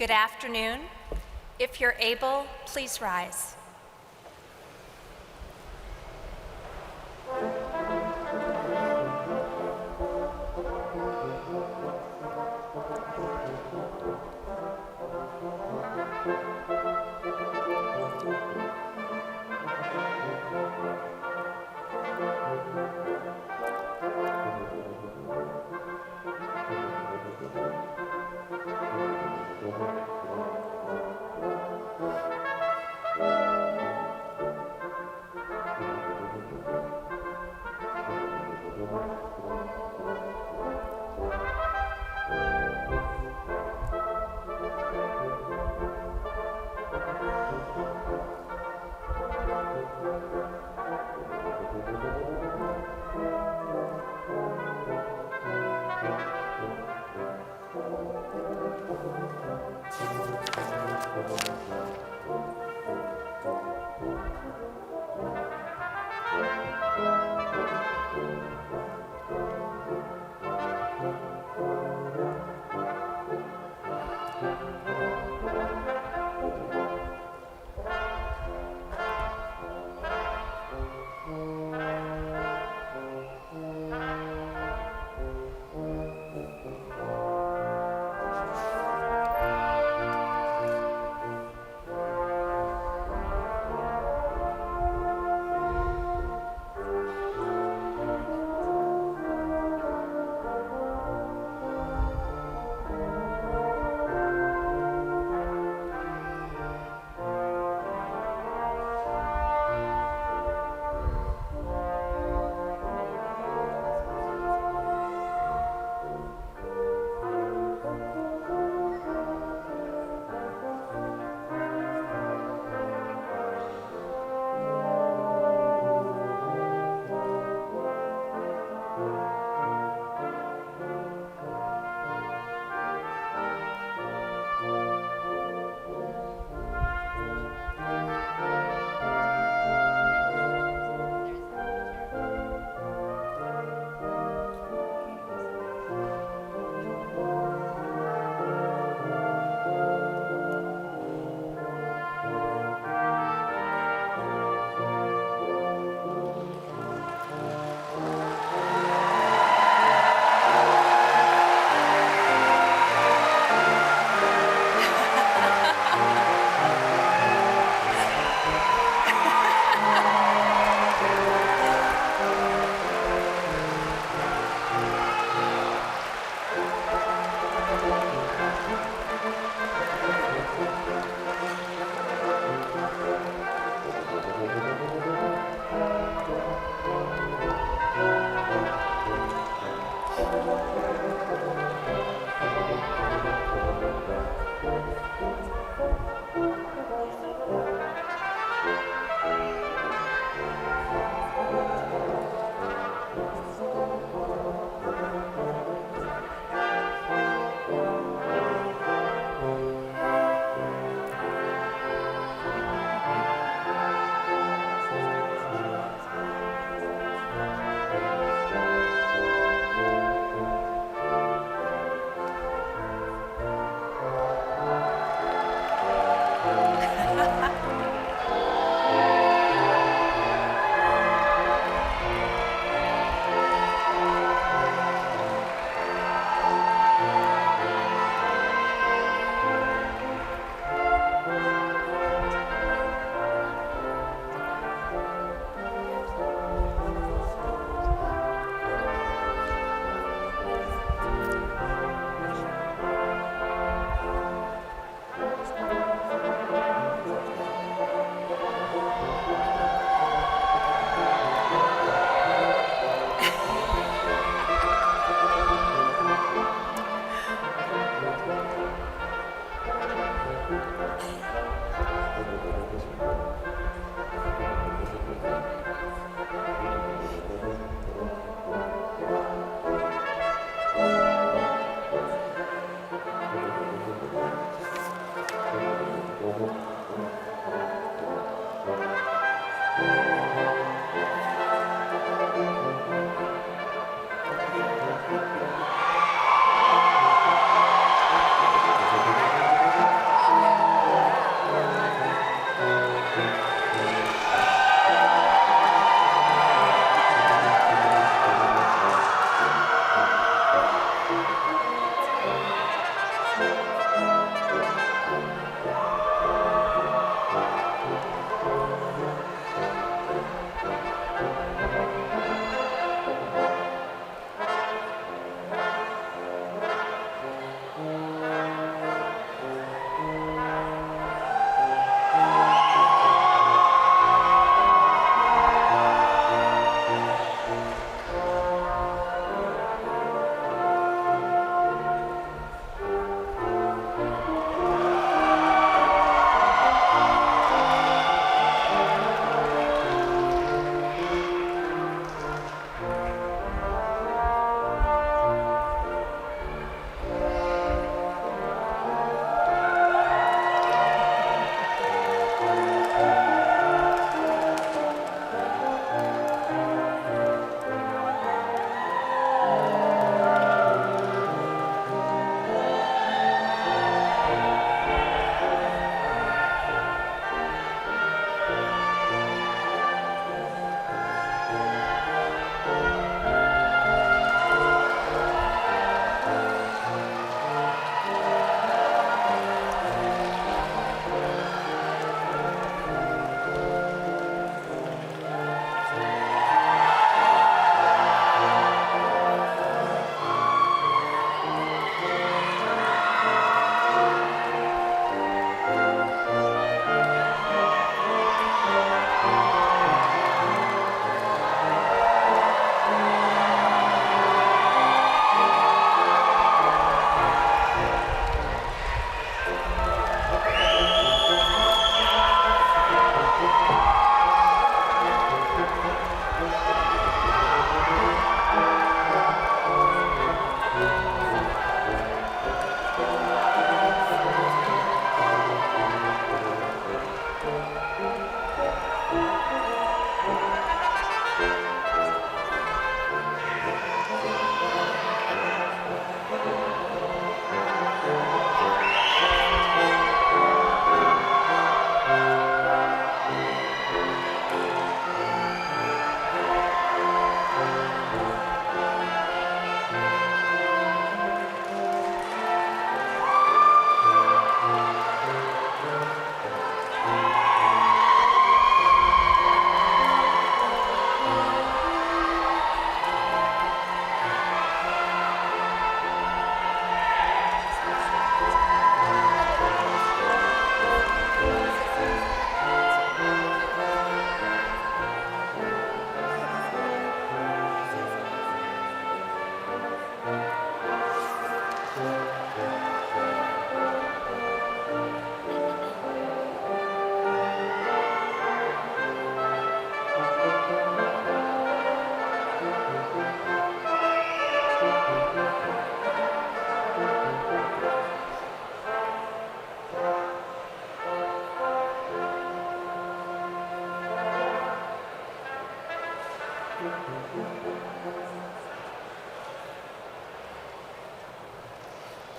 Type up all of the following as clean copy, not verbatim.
Good afternoon. If you're able, please rise.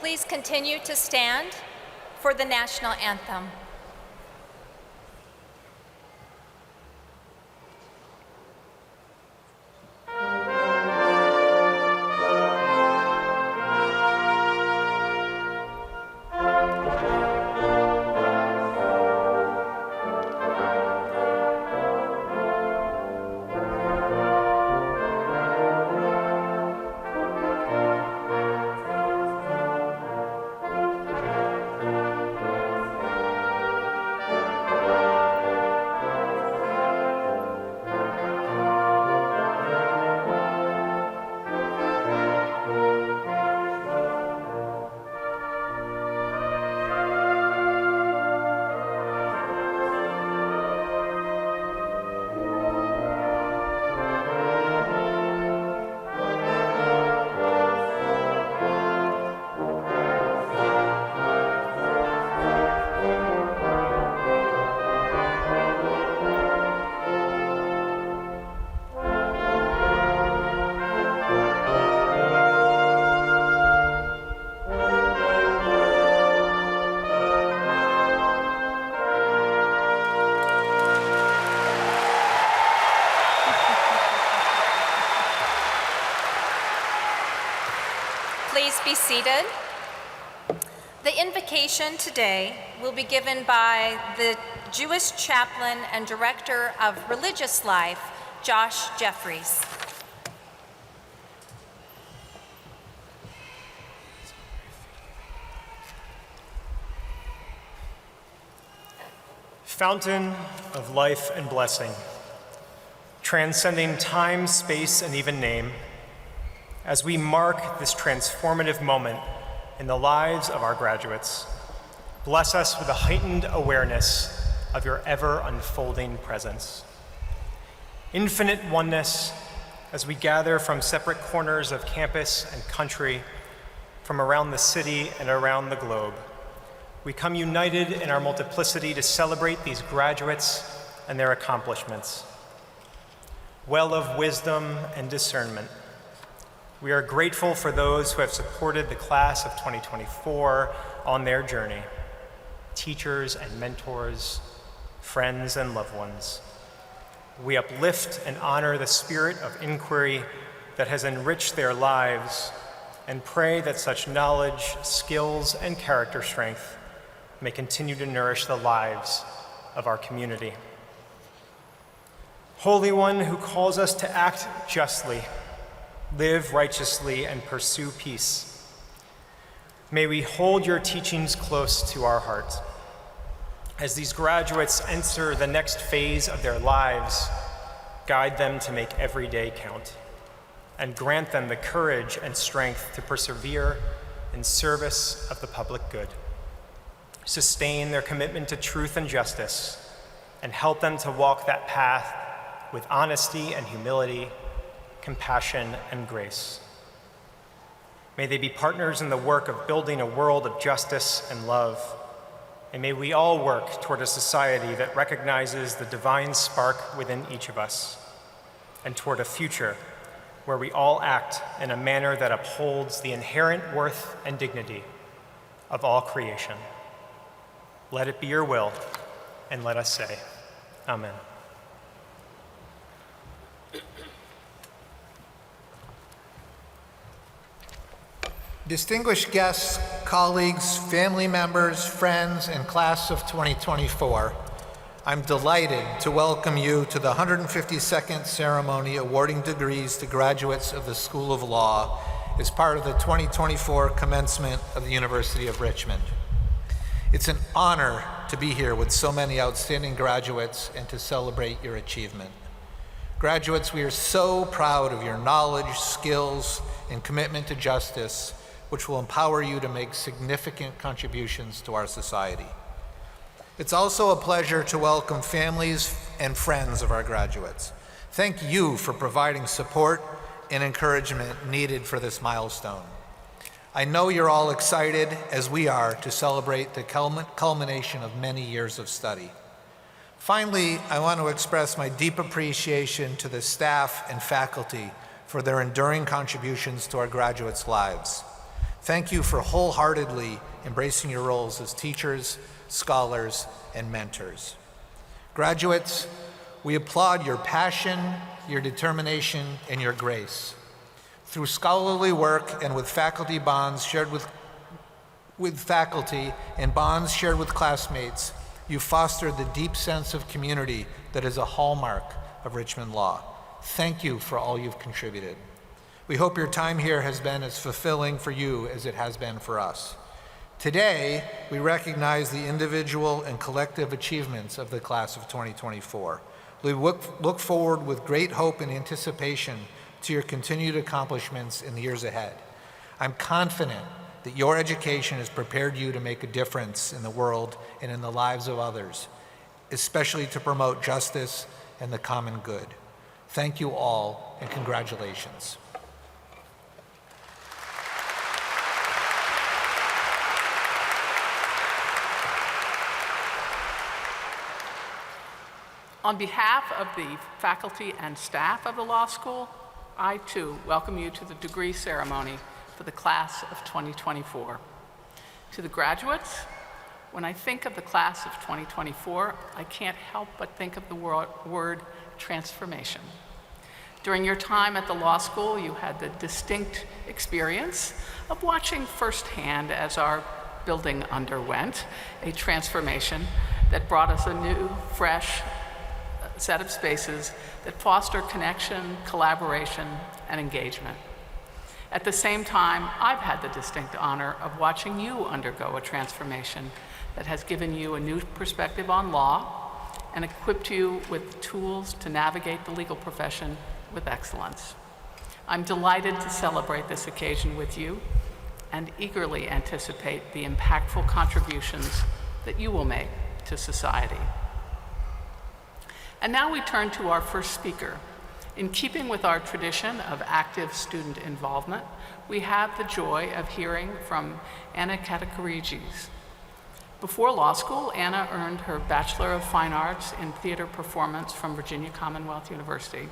Please continue to stand for the national anthem. Please be seated. The invocation today will be given by the Jewish chaplain and director of religious life, Josh Jeffries. Fountain of life and blessing, transcending time, space, and even name, as we mark this transformative moment in the lives of our graduates, bless us with a heightened awareness of your ever-unfolding presence. Infinite oneness as we gather from separate corners of campus and country, from around the city and around the globe. We come united in our multiplicity to celebrate these graduates and their accomplishments. Well of wisdom and discernment, we are grateful for those who have supported the class of 2024 on their journey, teachers and mentors, friends and loved ones. We uplift and honor the spirit of inquiry that has enriched their lives and pray that such knowledge, skills, and character strength may continue to nourish the lives of our community. Holy One, who calls us to act justly, live righteously, and pursue peace, may we hold your teachings close to our heart. As these graduates enter the next phase of their lives, guide them to make every day count, and grant them the courage and strength to persevere in service of the public good. Sustain their commitment to truth and justice, and help them to walk that path with honesty and humility, compassion and grace. May they be partners in the work of building a world of justice and love, and may we all work toward a society that recognizes the divine spark within each of us, and toward a future where we all act in a manner that upholds the inherent worth and dignity of all creation. Let it be your will, and let us say, Amen. Distinguished guests, colleagues, family members, friends, and class of 2024, I'm delighted to welcome you to the 152nd ceremony awarding degrees to graduates of the School of Law as part of the 2024 commencement of the University of Richmond. It's an honor to be here with so many outstanding graduates and to celebrate your achievement. Graduates, we are so proud of your knowledge, skills, and commitment to justice, which will empower you to make significant contributions to our society. It's also a pleasure to welcome families and friends of our graduates. Thank you for providing support and encouragement needed for this milestone. I know you're all excited, as we are, to celebrate the culmination of many years of study. Finally, I want to express my deep appreciation to the staff and faculty for their enduring contributions to our graduates' lives. Thank you for wholeheartedly embracing your roles as teachers, scholars, and mentors. Graduates, we applaud your passion, your determination, and your grace. Through scholarly work and with faculty bonds shared with faculty and bonds shared with classmates, you fostered the deep sense of community that is a hallmark of Richmond Law. Thank you for all you've contributed. We hope your time here has been as fulfilling for you as it has been for us. Today, we recognize the individual and collective achievements of the class of 2024. We look forward with great hope and anticipation to your continued accomplishments in the years ahead. I'm confident that your education has prepared you to make a difference in the world and in the lives of others, especially to promote justice and the common good. Thank you all, and congratulations. On behalf of the faculty and staff of the law school, I too welcome you to the degree ceremony for the class of 2024. To the graduates, when I think of the class of 2024, I can't help but think of the word transformation. During your time at the law school, you had the distinct experience of watching firsthand as our building underwent a transformation that brought us a new, fresh set of spaces that foster connection, collaboration, and engagement. At the same time, I've had the distinct honor of watching you undergo a transformation that has given you a new perspective on law and equipped you with tools to navigate the legal profession with excellence. I'm delighted to celebrate this occasion with you and eagerly anticipate the impactful contributions that you will make to society. And now we turn to our first speaker. In keeping with our tradition of active student involvement, we have the joy of hearing from Anna Katakarides. Before law school, Anna earned her Bachelor of Fine Arts in Theater Performance from Virginia Commonwealth University.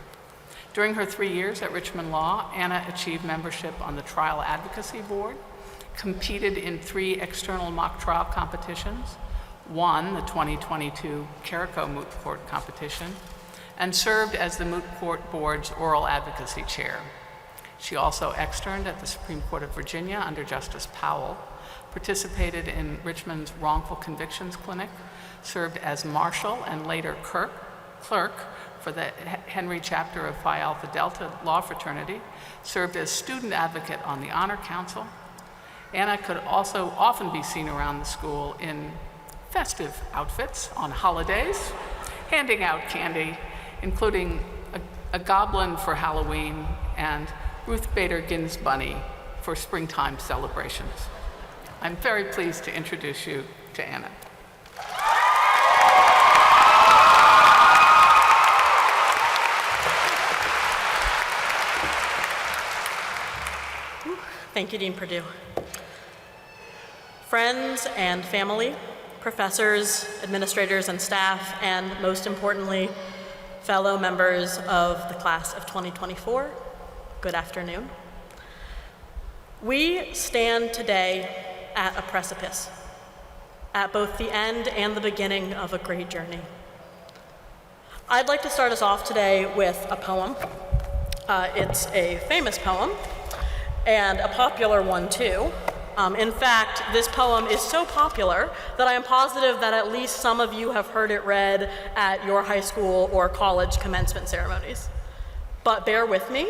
During her 3 years at Richmond Law, Anna achieved membership on the Trial Advocacy Board, competed in 3 external mock trial competitions, won the 2022 Carico Moot Court competition, and served as the Moot Court Board's Oral Advocacy Chair. She also externed at the Supreme Court of Virginia under Justice Powell, participated in Richmond's Wrongful Convictions Clinic, served as marshal and later clerk for the Henry chapter of Phi Alpha Delta Law Fraternity, served as student advocate on the Honor Council. Anna could also often be seen around the school in festive outfits on holidays, handing out candy, including a goblin for Halloween and Ruth Bader Ginsburg's bunny for springtime celebrations. I'm very pleased to introduce you to Anna. Thank you, Dean Perdue. Friends and family, professors, administrators, and staff, and most importantly, fellow members of the class of 2024, good afternoon. We stand today at a precipice, at both the end and the beginning of a great journey. I'd like to start us off today with a poem. It's a famous poem, and a popular one too. In fact, this poem is so popular that I am positive that at least some of you have heard it read at your high school or college commencement ceremonies. But bear with me,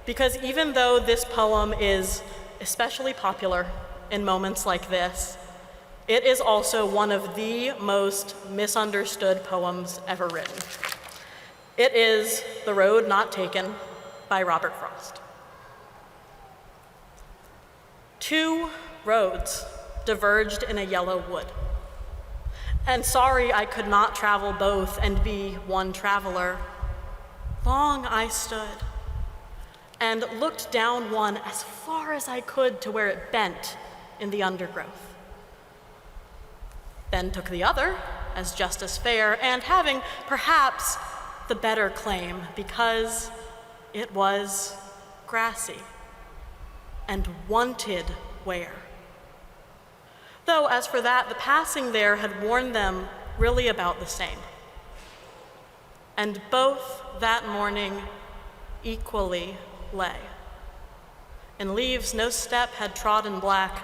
because even though this poem is especially popular in moments like this, it is also one of the most misunderstood poems ever written. It is The Road Not Taken by Robert Frost. 2 roads diverged in a yellow wood. And sorry I could not travel both and be one traveler. Long I stood and looked down one as far as I could to where it bent in the undergrowth. Then took the other as just as fair, and having perhaps the better claim because it was grassy and wanted wear. Though as for that, the passing there had warned them really about the same. And both that morning equally lay. In leaves no step had trodden black.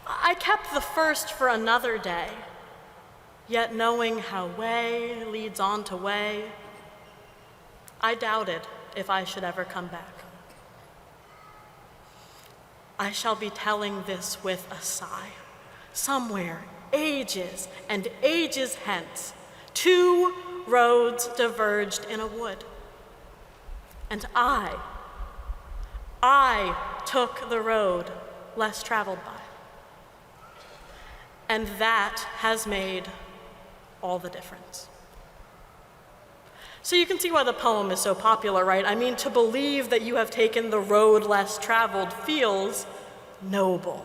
I kept the first for another day, yet knowing how way leads on to way, I doubted if I should ever come back. I shall be telling this with a sigh. Somewhere, ages and ages hence, 2 roads diverged in a wood. And I took the road less traveled by. And that has made all the difference. So you can see why the poem is so popular, right? I mean, to believe that you have taken the road less traveled feels noble.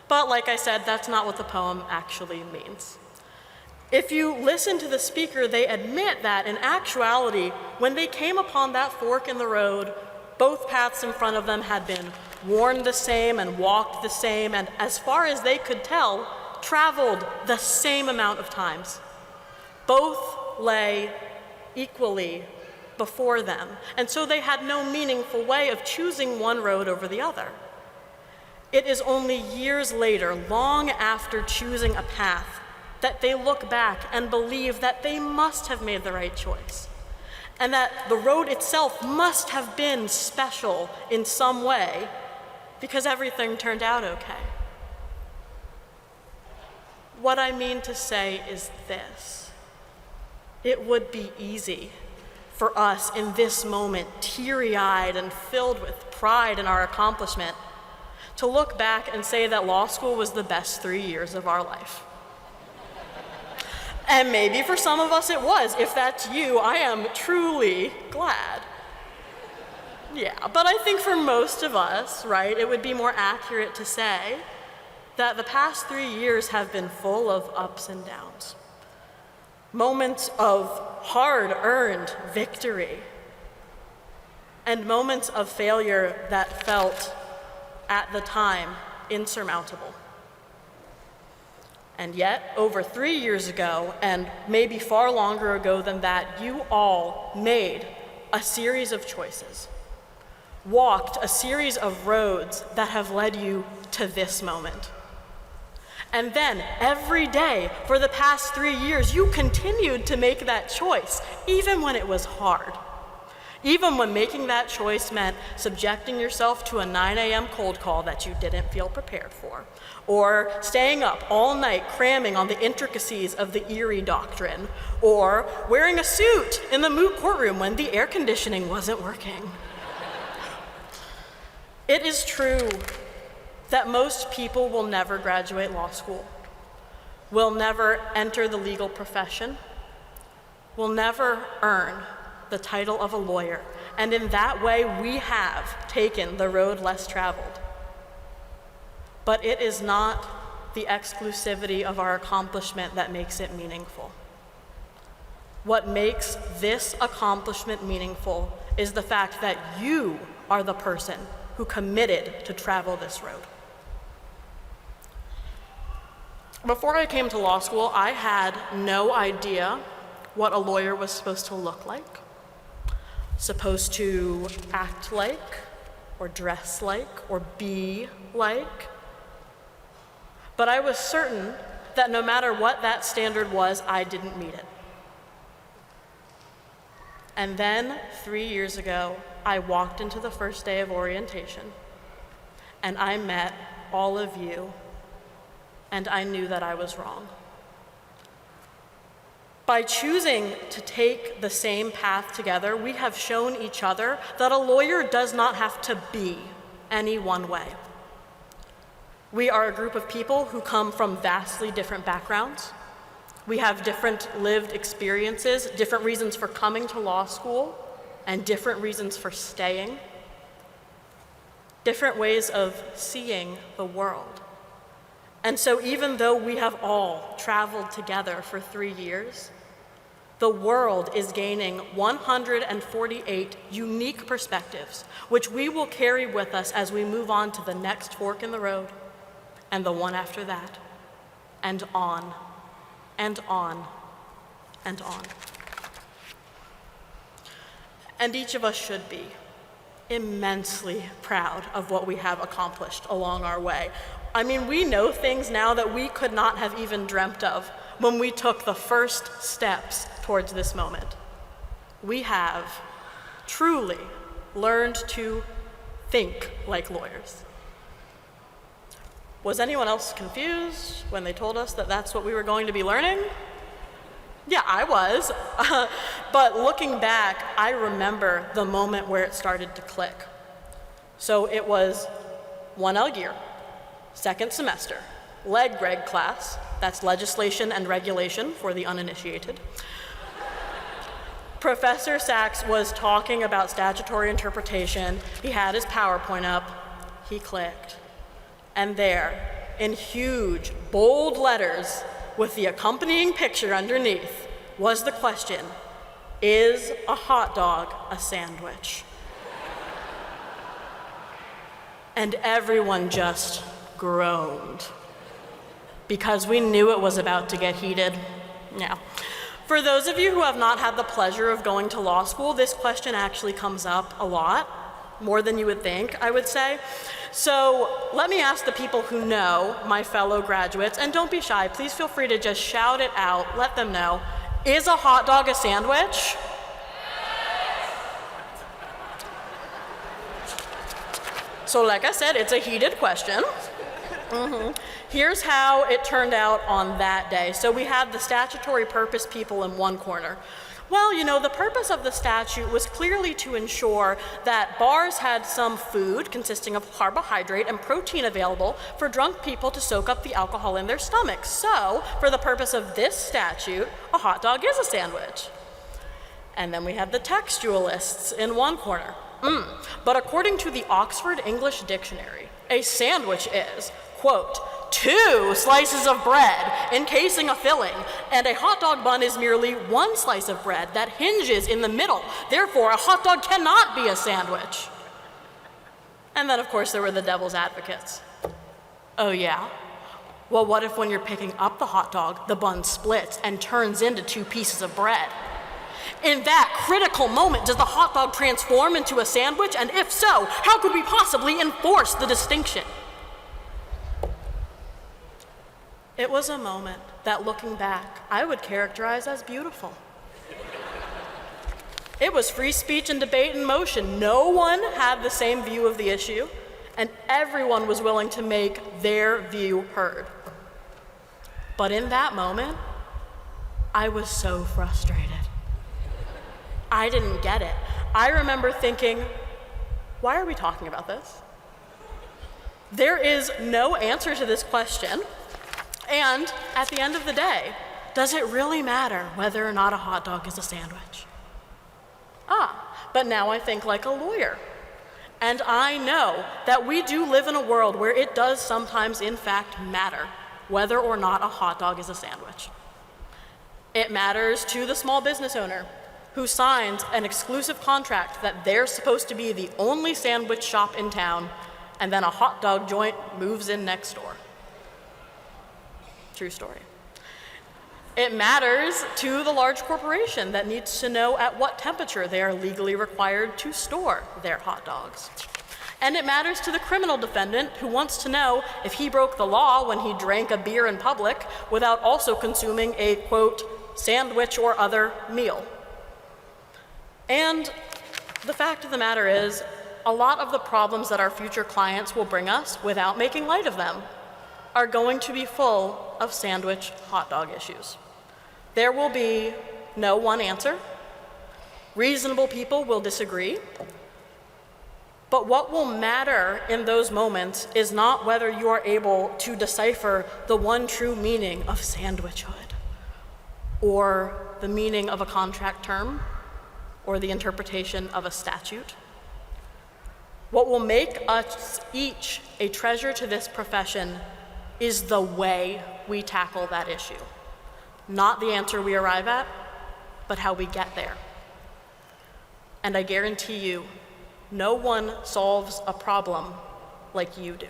But like I said, that's not what the poem actually means. If you listen to the speaker, they admit that in actuality, when they came upon that fork in the road, both paths in front of them had been worn the same and walked the same, and as far as they could tell, traveled the same amount of times. Both lay equally before them, and so they had no meaningful way of choosing one road over the other. It is only years later, long after choosing a path, that they look back and believe that they must have made the right choice, and that the road itself must have been special in some way because everything turned out okay. What I mean to say is this: it would be easy for us in this moment, teary-eyed and filled with pride in our accomplishment, to look back and say that law school was the best 3 years of our life. And maybe for some of us it was. If that's you, I am truly glad. Yeah, but I think for most of us, right, it would be more accurate to say that the past 3 years have been full of ups and downs. Moments of hard-earned victory, and moments of failure that felt, at the time, insurmountable. And yet, over 3 years ago, and maybe far longer ago than that, you all made a series of choices, walked a series of roads that have led you to this moment. And then, every day for the past 3 years, you continued to make that choice, even when it was hard. Even when making that choice meant subjecting yourself to a 9 a.m. cold call that you didn't feel prepared for, or staying up all night cramming on the intricacies of the Erie Doctrine, or wearing a suit in the moot courtroom when the air conditioning wasn't working. It is true that most people will never graduate law school, will never enter the legal profession, will never earn the title of a lawyer, and in that way we have taken the road less traveled. But it is not the exclusivity of our accomplishment that makes it meaningful. What makes this accomplishment meaningful is the fact that you are the person who committed to travel this road. Before I came to law school, I had no idea what a lawyer was supposed to look like, supposed to act like, or dress like, or be like. But I was certain that no matter what that standard was, I didn't meet it. And then, 3 years ago, I walked into the first day of orientation, and I met all of you, and I knew that I was wrong. By choosing to take the same path together, we have shown each other that a lawyer does not have to be any one way. We are a group of people who come from vastly different backgrounds. We have different lived experiences, different reasons for coming to law school, and different reasons for staying, different ways of seeing the world. And so even though we have all traveled together for 3 years, the world is gaining 148 unique perspectives, which we will carry with us as we move on to the next fork in the road, and the one after that, and on, and on, and on. And each of us should be immensely proud of what we have accomplished along our way. I mean, we know things now that we could not have even dreamt of when we took the first steps towards this moment. We have truly learned to think like lawyers. Was anyone else confused when they told us that that's what we were going to be learning? Yeah, I was. But looking back, I remember the moment where it started to click. So it was 1L year, second semester, leg reg class, that's legislation and regulation for the uninitiated. Professor Sachs was talking about statutory interpretation. He had his PowerPoint up, he clicked. And there, in huge, bold letters, with the accompanying picture underneath, was the question, is a hot dog a sandwich? And everyone just groaned, because we knew it was about to get heated. Yeah. For those of you who have not had the pleasure of going to law school, this question actually comes up a lot. more than you would think, I would say. So let me ask the people who know, my fellow graduates, and don't be shy, please feel free to just shout it out, let them know. Is a hot dog a sandwich? So like I said, it's a heated question. Here's how it turned out on that day. So we had the statutory purpose people in one corner. Well, you know, the purpose of the statute was clearly to ensure that bars had some food consisting of carbohydrate and protein available for drunk people to soak up the alcohol in their stomachs. So, for the purpose of this statute, a hot dog is a sandwich. And then we had the textualists in one corner. But according to the Oxford English Dictionary, a sandwich is, quote, 2 slices of bread encasing a filling, and a hot dog bun is merely 1 slice of bread that hinges in the middle. Therefore, a hot dog cannot be a sandwich. And then, of course, there were the devil's advocates. Oh, yeah? Well, what if when you're picking up the hot dog, the bun splits and turns into 2 pieces of bread? In that critical moment, does the hot dog transform into a sandwich? And if so, how could we possibly enforce the distinction? It was a moment that, looking back, I would characterize as beautiful. It was free speech and debate in motion. No one had the same view of the issue, and everyone was willing to make their view heard. But in that moment, I was so frustrated. I didn't get it. I remember thinking, why are we talking about this? There is no answer to this question. And at the end of the day, does it really matter whether or not a hot dog is a sandwich? But now I think like a lawyer. And I know that we do live in a world where it does sometimes, in fact, matter whether or not a hot dog is a sandwich. It matters to the small business owner who signs an exclusive contract that they're supposed to be the only sandwich shop in town, and then a hot dog joint moves in next door. True story. It matters to the large corporation that needs to know at what temperature they are legally required to store their hot dogs. And it matters to the criminal defendant who wants to know if he broke the law when he drank a beer in public without also consuming a, quote, sandwich or other meal. And the fact of the matter is, a lot of the problems that our future clients will bring us, without making light of them, are going to be full of sandwich hot dog issues. There will be no one answer. Reasonable people will disagree. But what will matter in those moments is not whether you are able to decipher the one true meaning of sandwichhood, or the meaning of a contract term, or the interpretation of a statute. What will make us each a treasure to this profession is the way we tackle that issue. Not the answer we arrive at, but how we get there. And I guarantee you, no one solves a problem like you do.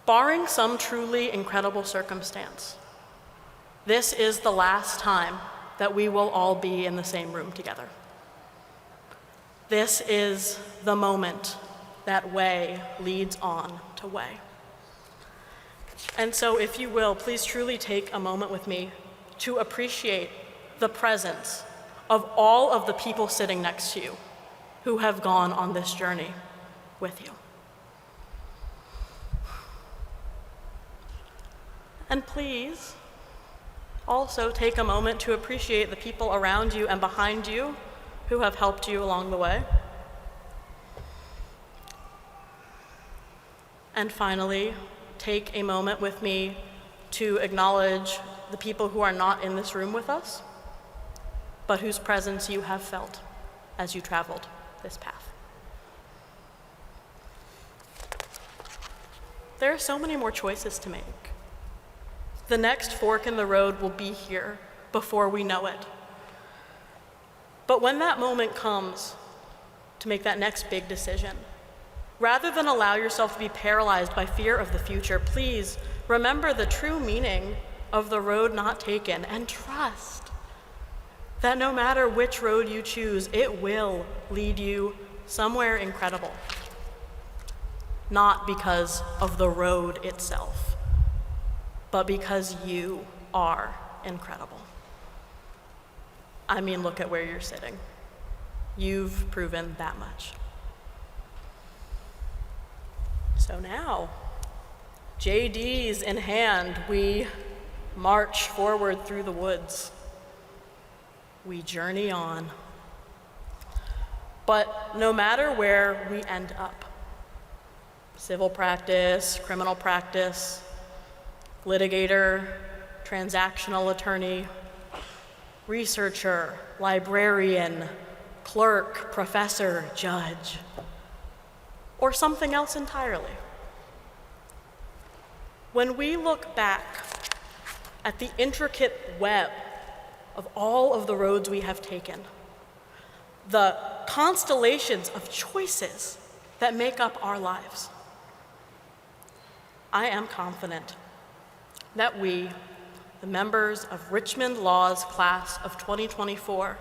Barring some truly incredible circumstance, this is the last time that we will all be in the same room together. This is the moment that way leads on to way. And so, if you will, please truly take a moment with me to appreciate the presence of all of the people sitting next to you who have gone on this journey with you. And please also take a moment to appreciate the people around you and behind you who have helped you along the way. And finally, take a moment with me to acknowledge the people who are not in this room with us, but whose presence you have felt as you traveled this path. There are so many more choices to make. The next fork in the road will be here before we know it. But when that moment comes to make that next big decision, rather than allow yourself to be paralyzed by fear of the future, please remember the true meaning of the road not taken and trust that no matter which road you choose, it will lead you somewhere incredible. Not because of the road itself, but because you are incredible. I mean, look at where you're sitting. You've proven that much. So now, JDs in hand, we march forward through the woods. We journey on. But no matter where we end up, civil practice, criminal practice, litigator, transactional attorney, researcher, librarian, clerk, professor, judge, or something else entirely. When we look back at the intricate web of all of the roads we have taken, the constellations of choices that make up our lives, I am confident that we, the members of Richmond Law's class of 2024,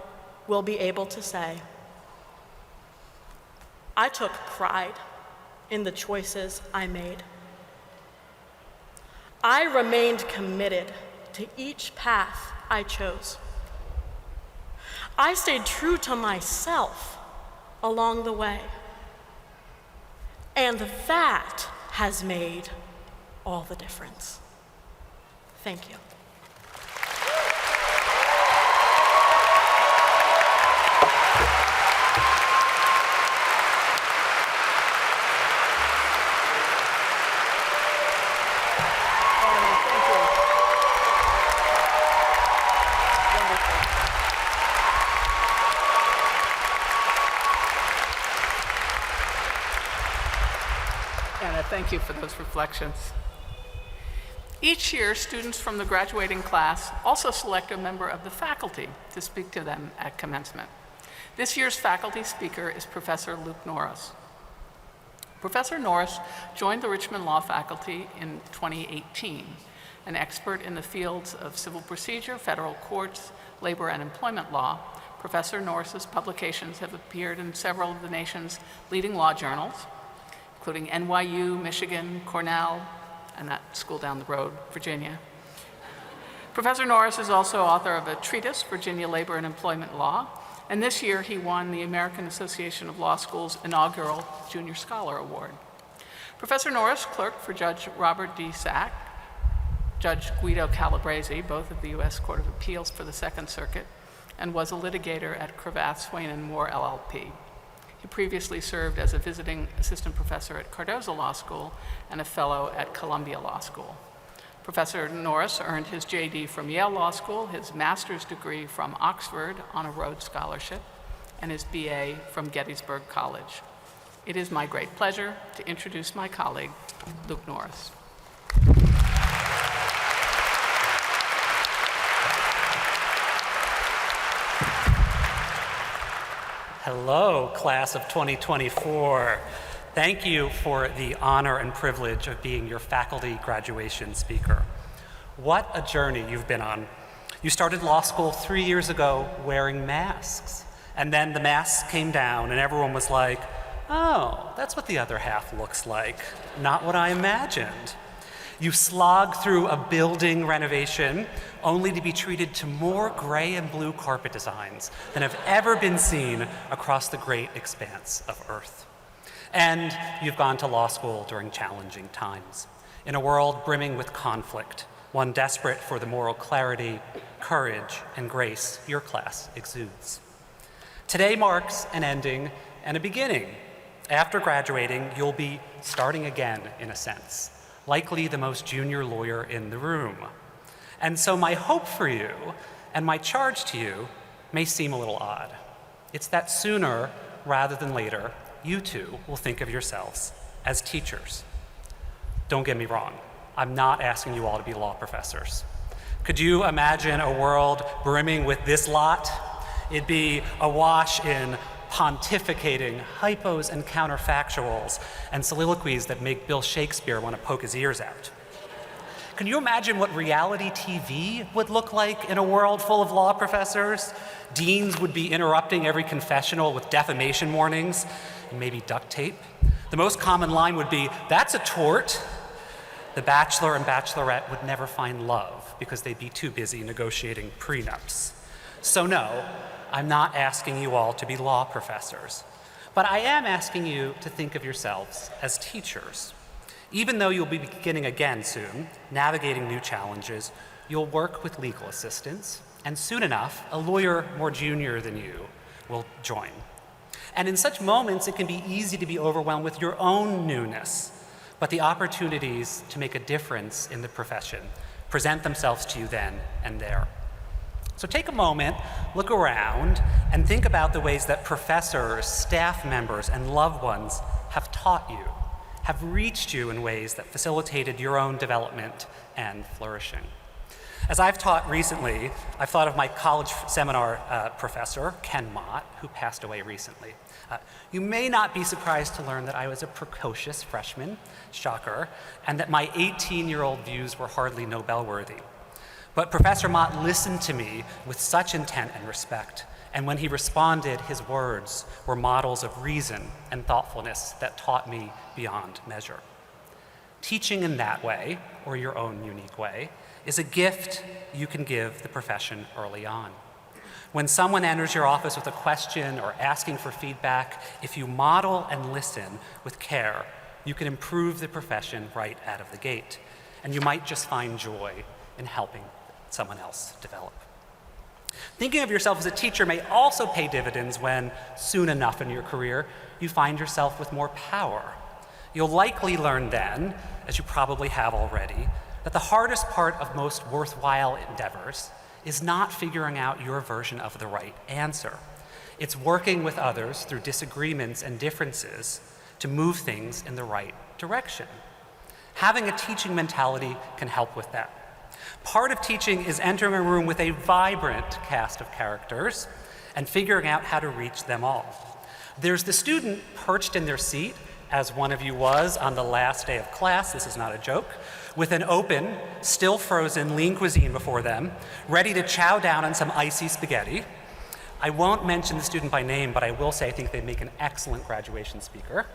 will be able to say, I took pride in the choices I made. I remained committed to each path I chose. I stayed true to myself along the way. And that has made all the difference. Thank you. Anna, thank you for those reflections. Each year, students from the graduating class also select a member of the faculty to speak to them at commencement. This year's faculty speaker is Professor Luke Norris. Professor Norris joined the Richmond Law faculty in 2018, an expert in the fields of civil procedure, federal courts, labor and employment law. Professor Norris's publications have appeared in several of the nation's leading law journals, including NYU, Michigan, Cornell, and that school down the road, Virginia. Professor Norris is also author of a treatise, Virginia Labor and Employment Law, and this year he won the American Association of Law Schools' inaugural Junior Scholar Award. Professor Norris clerked for Judge Robert D. Sack, Judge Guido Calabresi, both of the U.S. Court of Appeals for the Second Circuit, and was a litigator at Cravath, Swaine & Moore, LLP. He previously served as a visiting assistant professor at Cardozo Law School and a fellow at Columbia Law School. Professor Norris earned his JD from Yale Law School, his master's degree from Oxford on a Rhodes Scholarship, and his BA from Gettysburg College. It is my great pleasure to introduce my colleague, Luke Norris. Hello, class of 2024. Thank you for the honor and privilege of being your faculty graduation speaker. What a journey you've been on. You started law school 3 years ago wearing masks, and then the masks came down and everyone was like, oh, that's what the other half looks like. Not what I imagined. You slogged through a building renovation only to be treated to more gray and blue carpet designs than have ever been seen across the great expanse of Earth. And you've gone to law school during challenging times, in a world brimming with conflict, one desperate for the moral clarity, courage, and grace your class exudes. Today marks an ending and a beginning. After graduating, you'll be starting again, in a sense, likely the most junior lawyer in the room. And so my hope for you and my charge to you may seem a little odd. It's that sooner rather than later, you too will think of yourselves as teachers. Don't get me wrong, I'm not asking you all to be law professors. Could you imagine a world brimming with this lot? It'd be awash in pontificating hypos and counterfactuals and soliloquies that make Bill Shakespeare want to poke his ears out. Can you imagine what reality TV would look like in a world full of law professors? Deans would be interrupting every confessional with defamation warnings and maybe duct tape. The most common line would be, "That's a tort." The bachelor and bachelorette would never find love because they'd be too busy negotiating prenups. So no, I'm not asking you all to be law professors, but I am asking you to think of yourselves as teachers. Even though you'll be beginning again soon, navigating new challenges, you'll work with legal assistants, and soon enough, a lawyer more junior than you will join. And in such moments, it can be easy to be overwhelmed with your own newness, but the opportunities to make a difference in the profession present themselves to you then and there. So take a moment, look around, and think about the ways that professors, staff members, and loved ones have taught you, have reached you in ways that facilitated your own development and flourishing. As I've taught recently, I've thought of my college seminar professor, Ken Mott, who passed away recently. You may not be surprised to learn that I was a precocious freshman, shocker, and that my 18-year-old views were hardly Nobel-worthy. But Professor Mott listened to me with such intent and respect, and when he responded, his words were models of reason and thoughtfulness that taught me beyond measure. Teaching in that way, or your own unique way, is a gift you can give the profession early on. When someone enters your office with a question or asking for feedback, if you model and listen with care, you can improve the profession right out of the gate, and you might just find joy in helping someone else develop. Thinking of yourself as a teacher may also pay dividends when, soon enough in your career, you find yourself with more power. You'll likely learn then, as you probably have already, that the hardest part of most worthwhile endeavors is not figuring out your version of the right answer. It's working with others through disagreements and differences to move things in the right direction. Having a teaching mentality can help with that. Part of teaching is entering a room with a vibrant cast of characters and figuring out how to reach them all. There's the student perched in their seat, as one of you was on the last day of class, this is not a joke, with an open, still frozen lean cuisine before them, ready to chow down on some icy spaghetti. I won't mention the student by name, but I will say I think they make an excellent graduation speaker.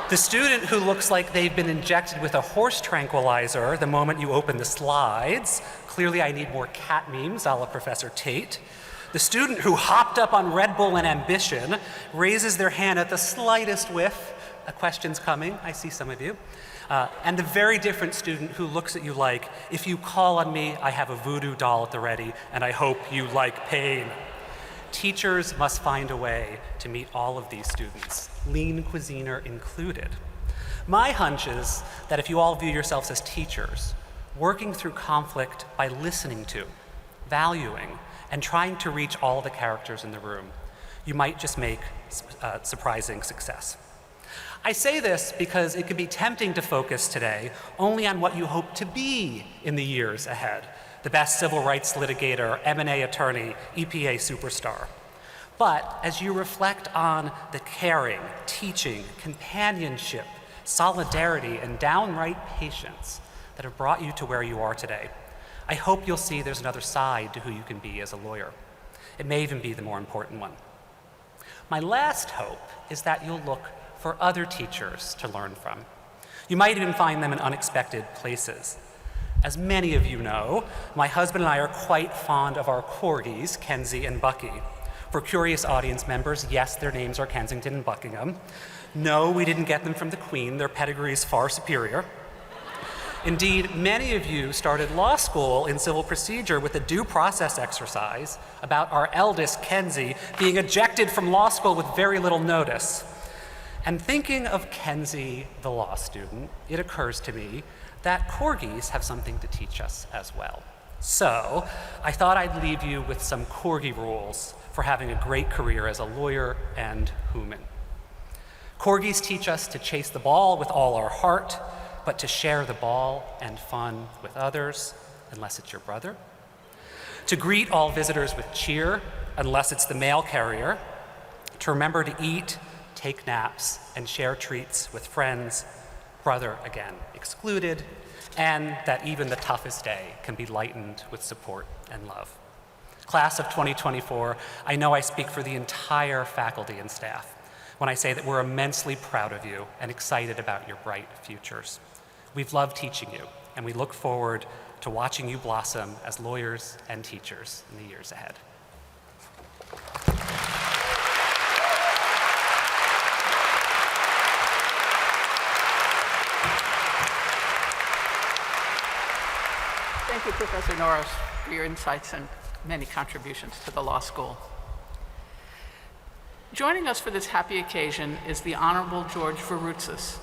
The student who looks like they've been injected with a horse tranquilizer the moment you open the slides. Clearly I need more cat memes, a la Professor Tate. The student who hopped up on Red Bull and ambition raises their hand at the slightest whiff. A question's coming, I see some of you. And the very different student who looks at you like, if you call on me, I have a voodoo doll at the ready, and I hope you like pain. Teachers must find a way to meet all of these students, lean cuisiner included. My hunch is that if you all view yourselves as teachers, working through conflict by listening to, valuing, and trying to reach all the characters in the room, you might just make surprising success. I say this because it can be tempting to focus today only on what you hope to be in the years ahead. The best civil rights litigator, M&A attorney, EPA superstar. But as you reflect on the caring, teaching, companionship, solidarity, and downright patience that have brought you to where you are today, I hope you'll see there's another side to who you can be as a lawyer. It may even be the more important one. My last hope is that you'll look for other teachers to learn from. You might even find them in unexpected places. As many of you know, my husband and I are quite fond of our corgis, Kenzie and Bucky. For curious audience members, yes, their names are Kensington and Buckingham. No, we didn't get them from the Queen. Their pedigree is far superior. Indeed, many of you started law school in civil procedure with a due process exercise about our eldest, Kenzie, being ejected from law school with very little notice. And thinking of Kenzie, the law student, it occurs to me that corgis have something to teach us as well. So I thought I'd leave you with some corgi rules for having a great career as a lawyer and human. Corgis teach us to chase the ball with all our heart, but to share the ball and fun with others, unless it's your brother. To greet all visitors with cheer, unless it's the mail carrier. To remember to eat, take naps, and share treats with friends, brother again excluded, and that even the toughest day can be lightened with support and love. Class of 2024, I know I speak for the entire faculty and staff when I say that we're immensely proud of you and excited about your bright futures. We've loved teaching you, and we look forward to watching you blossom as lawyers and teachers in the years ahead. Thank you, Professor Norris, for your insights and many contributions to the law school. Joining us for this happy occasion is the Honorable George Varoutzis,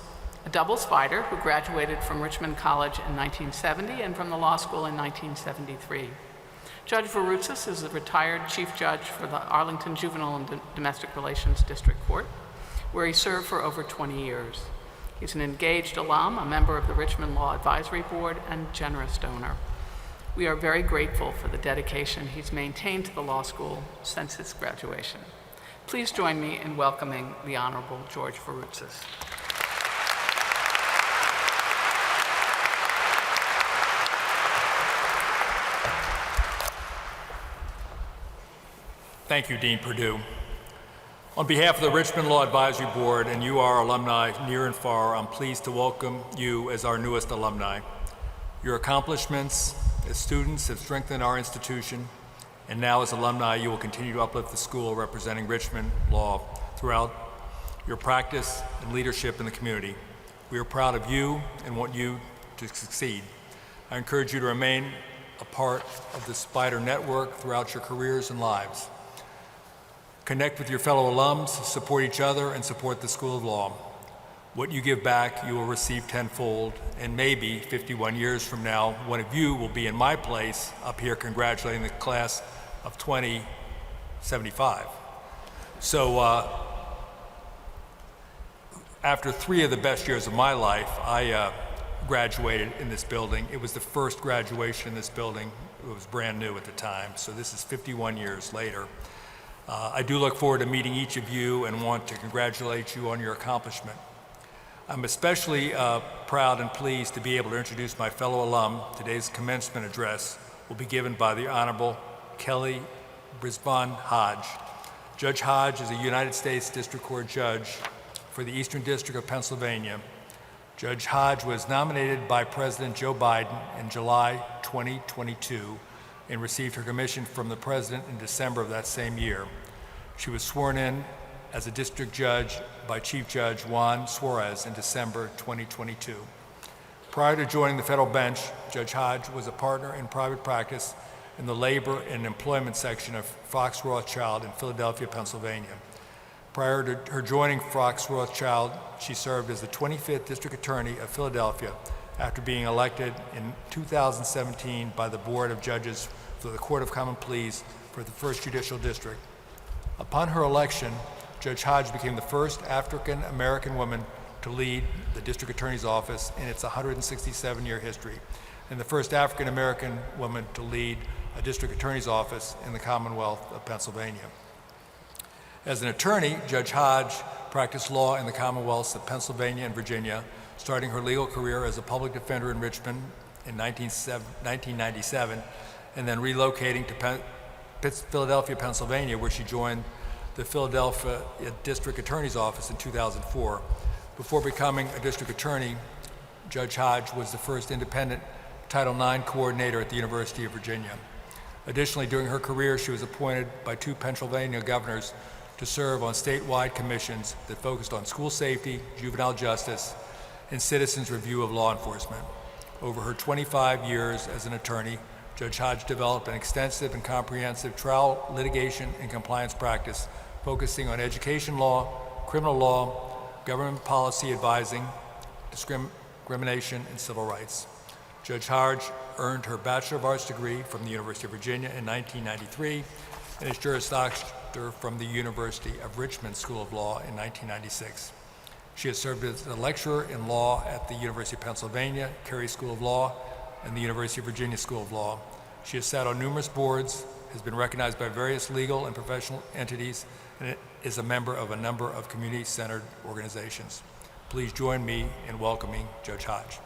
a double spider who graduated from Richmond College in 1970 and from the law school in 1973. Judge Varoutzis is the retired Chief Judge for the Arlington Juvenile and Domestic Relations District Court, where he served for over 20 years. He's an engaged alum, a member of the Richmond Law Advisory Board, and generous donor. We are very grateful for the dedication he's maintained to the law school since his graduation. Please join me in welcoming the Honorable George Varoutzis. Thank you, Dean Perdue. On behalf of the Richmond Law Advisory Board and you, our alumni near and far, I'm pleased to welcome you as our newest alumni. Your accomplishments as students have strengthened our institution, and now as alumni, you will continue to uplift the school representing Richmond Law throughout your practice and leadership in the community. We are proud of you and want you to succeed. I encourage you to remain a part of the Spider Network throughout your careers and lives. Connect with your fellow alums, support each other, and support the School of Law. What you give back, you will receive tenfold, and maybe 51 years from now, one of you will be in my place up here congratulating the class of 2075. So after 3 of the best years of my life, I graduated in this building. It was the first graduation in this building. It was brand new at the time, so this is 51 years later. I do look forward to meeting each of you and want to congratulate you on your accomplishment. I'm especially proud and pleased to be able to introduce my fellow alum. Today's commencement address will be given by the Honorable Kelley B. Hodge. Judge Hodge is a United States District Court judge for the Eastern District of Pennsylvania. Judge Hodge was nominated by President Joe Biden in July 2022 and received her commission from the President in December of that same year. She was sworn in as a district judge by Chief Judge Juan Suarez in December 2022. Prior to joining the federal bench, Judge Hodge was a partner in private practice in the labor and employment section of Fox Rothschild in Philadelphia, Pennsylvania. Prior to her joining Fox Rothschild, she served as the 25th District Attorney of Philadelphia after being elected in 2017 by the Board of Judges for the Court of Common Pleas for the 1st Judicial District. Upon her election, Judge Hodge became the first African-American woman to lead the District Attorney's Office in its 167-year history, and the first African-American woman to lead a District Attorney's Office in the Commonwealth of Pennsylvania. As an attorney, Judge Hodge practiced law in the Commonwealths of Pennsylvania and Virginia, starting her legal career as a public defender in Richmond in 1997, and then relocating to Philadelphia, Pennsylvania, where she joined the Philadelphia District Attorney's Office in 2004. Before becoming a district attorney, Judge Hodge was the first independent Title IX coordinator at the University of Virginia. Additionally, during her career, she was appointed by 2 Pennsylvania governors to serve on statewide commissions that focused on school safety, juvenile justice, and citizens' review of law enforcement. Over her 25 years as an attorney, Judge Hodge developed an extensive and comprehensive trial, litigation, and compliance practice focusing on education law, criminal law, government policy advising, discrimination, and civil rights. Judge Hodge earned her Bachelor of Arts degree from the University of Virginia in 1993 and his Juris Doctor from the University of Richmond School of Law in 1996. She has served as a lecturer in law at the University of Pennsylvania, Carey School of Law, and the University of Virginia School of Law. She has sat on numerous boards, has been recognized by various legal and professional entities, and is a member of a number of community-centered organizations. Please join me in welcoming Judge Hodge.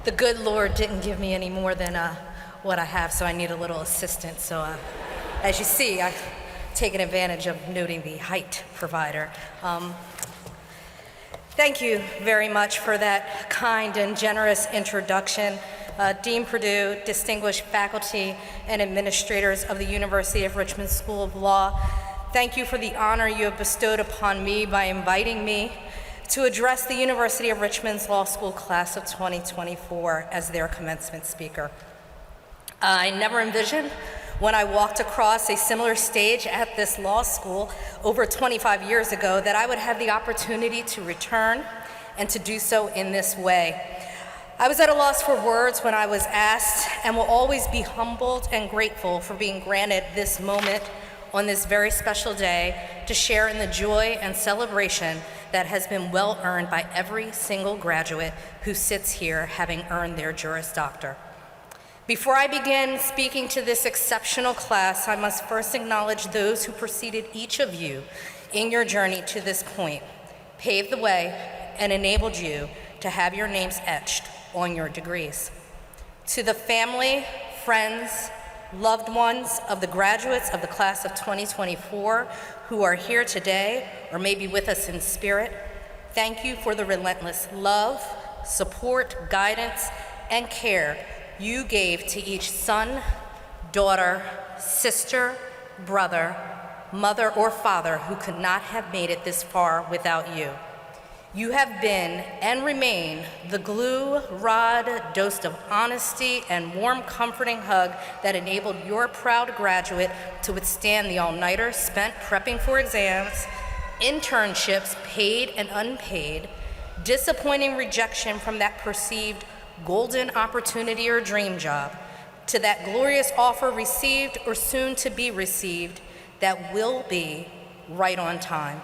The good Lord didn't give me any more than what I have, so I need a little assistance. So as you see, I've taken advantage of noting the height provider. Thank you very much for that kind and generous introduction. Dean Perdue, distinguished faculty and administrators of the University of Richmond School of Law, thank you for the honor you have bestowed upon me by inviting me to address the University of Richmond's Law School class of 2024 as their commencement speaker. I never envisioned when I walked across a similar stage at this law school over 25 years ago that I would have the opportunity to return and to do so in this way. I was at a loss for words when I was asked, and will always be humbled and grateful for being granted this moment on this very special day to share in the joy and celebration that has been well earned by every single graduate who sits here having earned their Juris Doctor. Before I begin speaking to this exceptional class, I must first acknowledge those who preceded each of you in your journey to this point, paved the way, and enabled you to have your names etched on your degrees. To the family, friends, loved ones of the graduates of the class of 2024 who are here today or maybe with us in spirit, thank you for the relentless love, support, guidance, and care you gave to each son, daughter, sister, brother, mother, or father who could not have made it this far without you. You have been and remain the glue, rod, dose of honesty, and warm, comforting hug that enabled your proud graduate to withstand the all-nighter spent prepping for exams, internships, paid and unpaid, disappointing rejection from that perceived golden opportunity or dream job, to that glorious offer received or soon to be received that will be right on time.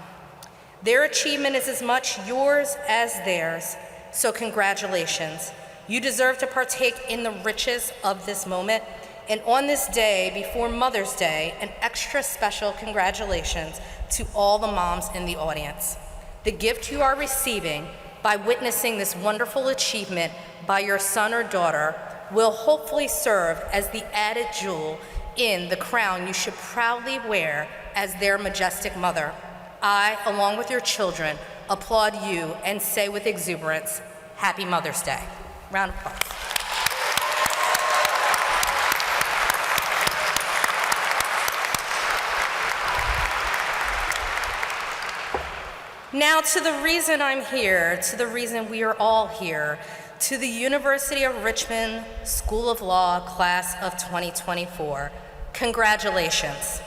Their achievement is as much yours as theirs, so congratulations. You deserve to partake in the riches of this moment, and on this day, before Mother's Day, an extra special congratulations to all the moms in the audience. The gift you are receiving by witnessing this wonderful achievement by your son or daughter will hopefully serve as the added jewel in the crown you should proudly wear as their majestic mother. I, along with your children, applaud you and say with exuberance, Happy Mother's Day. Round of applause. Now to the reason I'm here, to the reason we are all here, to the University of Richmond School of Law class of 2024, congratulations.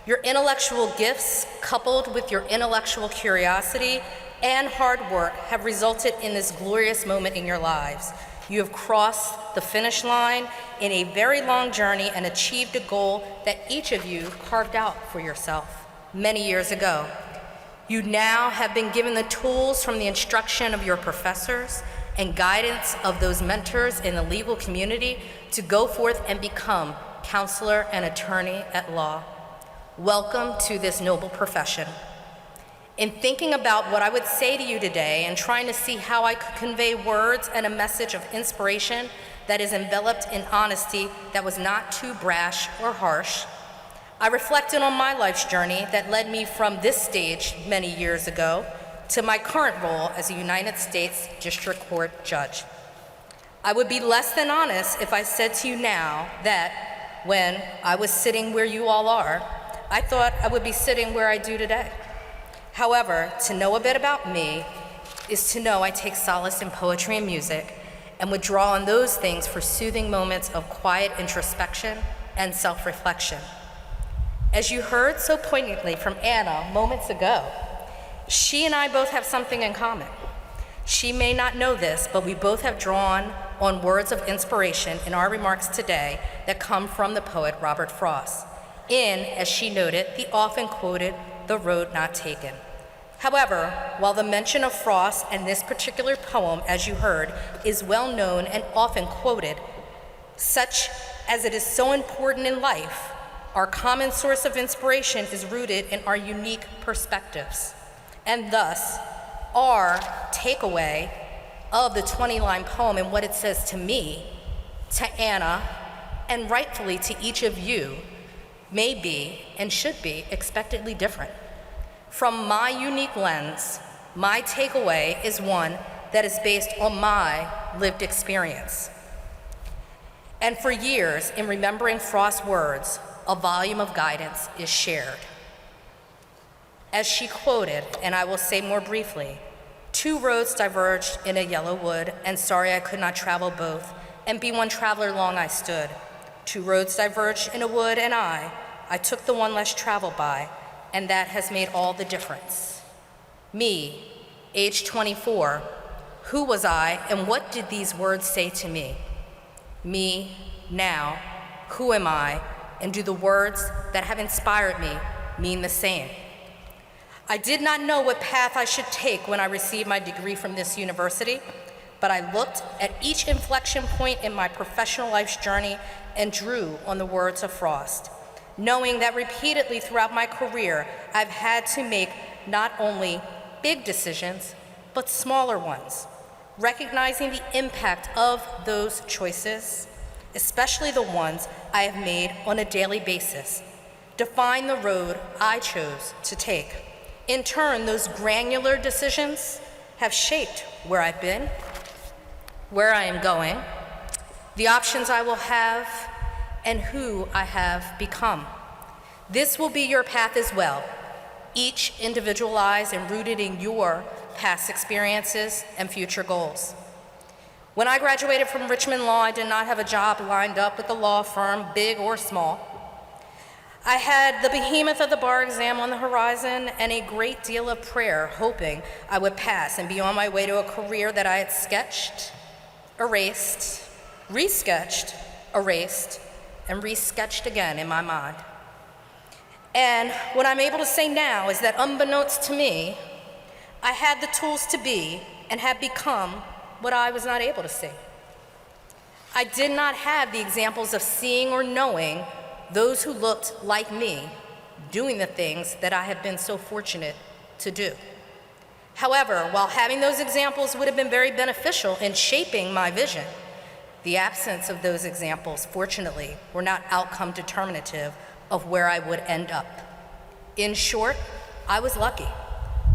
Your intellectual gifts, coupled with your intellectual curiosity and hard work, have resulted in this glorious moment in your lives. You have crossed the finish line in a very long journey and achieved a goal that each of you carved out for yourself many years ago. You now have been given the tools from the instruction of your professors and guidance of those mentors in the legal community to go forth and become counselor and attorney at law. Welcome to this noble profession. In thinking about what I would say to you today and trying to see how I could convey words and a message of inspiration that is enveloped in honesty that was not too brash or harsh, I reflected on my life's journey that led me from this stage many years ago to my current role as a United States District Court judge. I would be less than honest if I said to you now that when I was sitting where you all are, I thought I would be sitting where I do today. However, to know a bit about me is to know I take solace in poetry and music and would draw on those things for soothing moments of quiet introspection and self-reflection. As you heard so poignantly from Anna moments ago, she and I both have something in common. She may not know this, but we both have drawn on words of inspiration in our remarks today that come from the poet Robert Frost, in, as she noted, the often quoted "The Road Not Taken." However, while the mention of Frost and this particular poem, as you heard, is well known and often quoted, such as it is so important in life, our common source of inspiration is rooted in our unique perspectives. And thus, our takeaway of the 20-line poem and what it says to me, to Anna, and rightfully to each of you, may be and should be expectedly different. From my unique lens, my takeaway is one that is based on my lived experience. And for years, in remembering Frost's words, a volume of guidance is shared. As she quoted, and I will say more briefly, 2 roads diverged in a yellow wood, and sorry I could not travel both, and be one traveler long I stood. 2 roads diverged in a wood, and I took the one less traveled by, and that has made all the difference. Me, age 24, who was I, and what did these words say to me? Me, now, who am I, and do the words that have inspired me mean the same? I did not know what path I should take when I received my degree from this university, but I looked at each inflection point in my professional life's journey and drew on the words of Frost, knowing that repeatedly throughout my career, I've had to make not only big decisions, but smaller ones, recognizing the impact of those choices, especially the ones I have made on a daily basis, define the road I chose to take. In turn, those granular decisions have shaped where I've been, where I am going, the options I will have, and who I have become. This will be your path as well, each individualized and rooted in your past experiences and future goals. When I graduated from Richmond Law, I did not have a job lined up with a law firm, big or small. I had the behemoth of the bar exam on the horizon and a great deal of prayer, hoping I would pass and be on my way to a career that I had sketched, erased, resketched, erased, and resketched again in my mind. And what I'm able to say now is that unbeknownst to me, I had the tools to be and have become what I was not able to see. I did not have the examples of seeing or knowing those who looked like me doing the things that I have been so fortunate to do. However, while having those examples would have been very beneficial in shaping my vision, the absence of those examples, fortunately, were not outcome determinative of where I would end up. In short, I was lucky.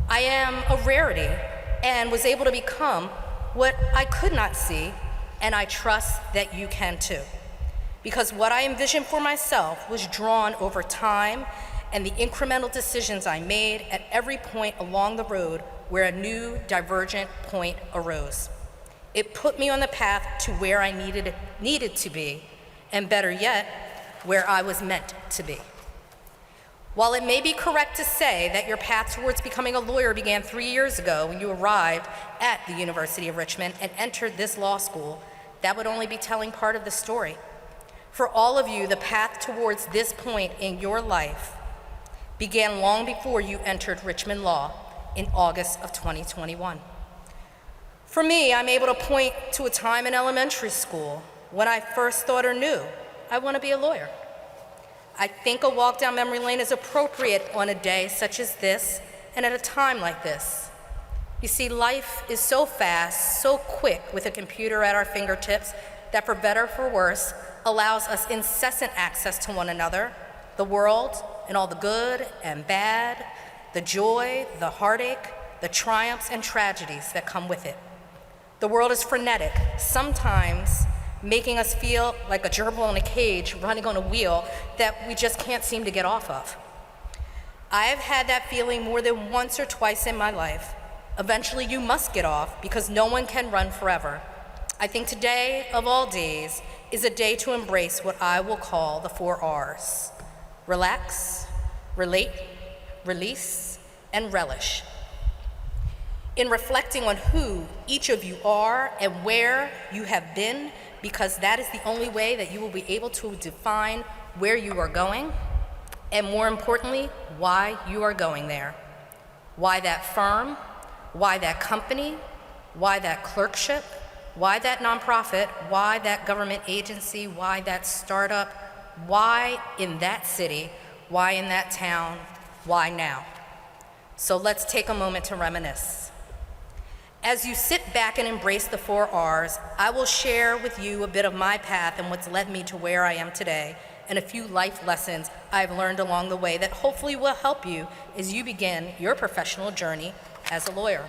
I am a rarity and was able to become what I could not see, and I trust that you can too. Because what I envisioned for myself was drawn over time and the incremental decisions I made at every point along the road where a new divergent point arose. It put me on the path to where I needed to be, and better yet, where I was meant to be. While it may be correct to say that your path towards becoming a lawyer began 3 years ago when you arrived at the University of Richmond and entered this law school, that would only be telling part of the story. For all of you, the path towards this point in your life began long before you entered Richmond Law in August of 2021. For me, I'm able to point to a time in elementary school when I first thought or knew I want to be a lawyer. I think a walk down memory lane is appropriate on a day such as this and at a time like this. You see, life is so fast, so quick with a computer at our fingertips that for better or for worse, allows us incessant access to one another, the world, and all the good and bad, the joy, the heartache, the triumphs and tragedies that come with it. The world is frenetic, sometimes making us feel like a gerbil in a cage running on a wheel that we just can't seem to get off of. I have had that feeling more than once or twice in my life. Eventually you must get off because no one can run forever. I think today, of all days, is a day to embrace what I will call the 4 R's. Relax, relate, release, and relish. In reflecting on who each of you are and where you have been, because that is the only way that you will be able to define where you are going, and more importantly, why you are going there. Why that firm, why that company, why that clerkship, why that nonprofit, why that government agency, why that startup, why in that city, why in that town, why now? So let's take a moment to reminisce. As you sit back and embrace the 4 R's, I will share with you a bit of my path and what's led me to where I am today, and a few life lessons I've learned along the way that hopefully will help you as you begin your professional journey as a lawyer.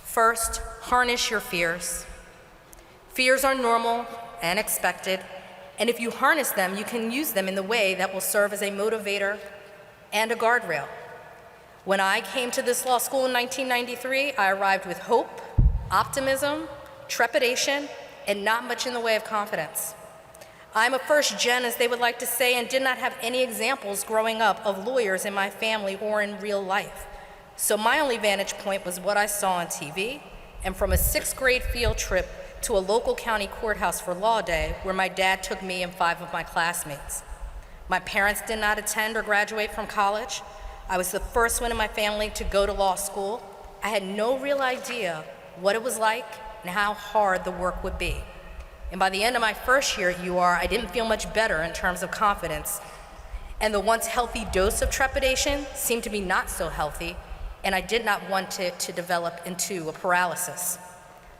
First, harness your fears. Fears are normal and expected, and if you harness them, you can use them in the way that will serve as a motivator and a guardrail. When I came to this law school in 1993, I arrived with hope, optimism, trepidation, and not much in the way of confidence. I'm a first gen, as they would like to say, and did not have any examples growing up of lawyers in my family or in real life. So my only vantage point was what I saw on TV, and from a 6th grade field trip to a local county courthouse for law day, where my dad took me and 5 of my classmates. My parents did not attend or graduate from college. I was the first one in my family to go to law school. I had no real idea what it was like and how hard the work would be. And by the end of my first year at UR, I didn't feel much better in terms of confidence. And the once healthy dose of trepidation seemed to be not so healthy, and I did not want it to develop into a paralysis.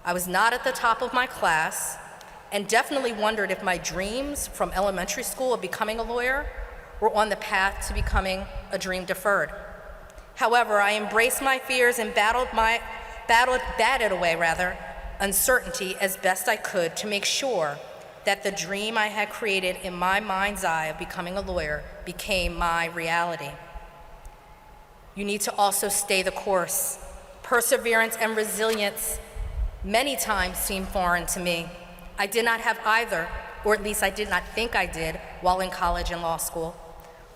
I was not at the top of my class, and definitely wondered if my dreams from elementary school of becoming a lawyer were on the path to becoming a dream deferred. However, I embraced my fears and batted away uncertainty as best I could to make sure that the dream I had created in my mind's eye of becoming a lawyer became my reality. You need to also stay the course. Perseverance and resilience many times seemed foreign to me. I did not have either, or at least I did not think I did, while in college and law school.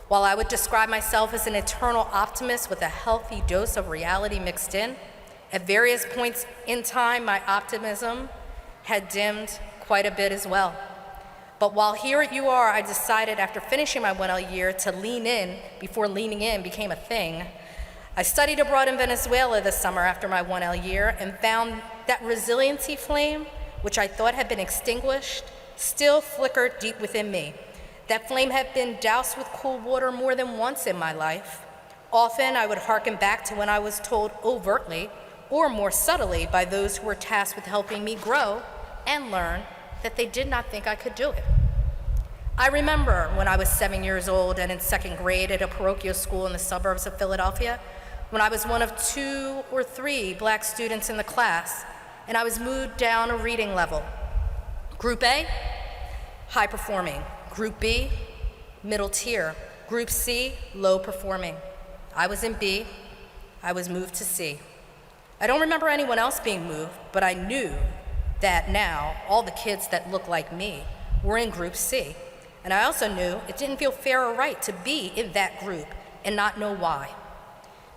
While I would describe myself as an eternal optimist with a healthy dose of reality mixed in, at various points in time, my optimism had dimmed quite a bit as well. But while here at UR, I decided after finishing my 1L year to lean in before leaning in became a thing. I studied abroad in Venezuela this summer after my 1L year and found that resiliency flame, which I thought had been extinguished, still flickered deep within me. That flame had been doused with cool water more than once in my life. Often I would hearken back to when I was told overtly or more subtly by those who were tasked with helping me grow and learn that they did not think I could do it. I remember when I was 7 years old and in 2nd grade at a parochial school in the suburbs of Philadelphia, when I was one of 2 or 3 black students in the class, and I was moved down a reading level. Group A, high performing. Group B, middle tier. Group C, low performing. I was in B, I was moved to C. I don't remember anyone else being moved, but I knew that now all the kids that looked like me were in Group C. And I also knew it didn't feel fair or right to be in that group and not know why.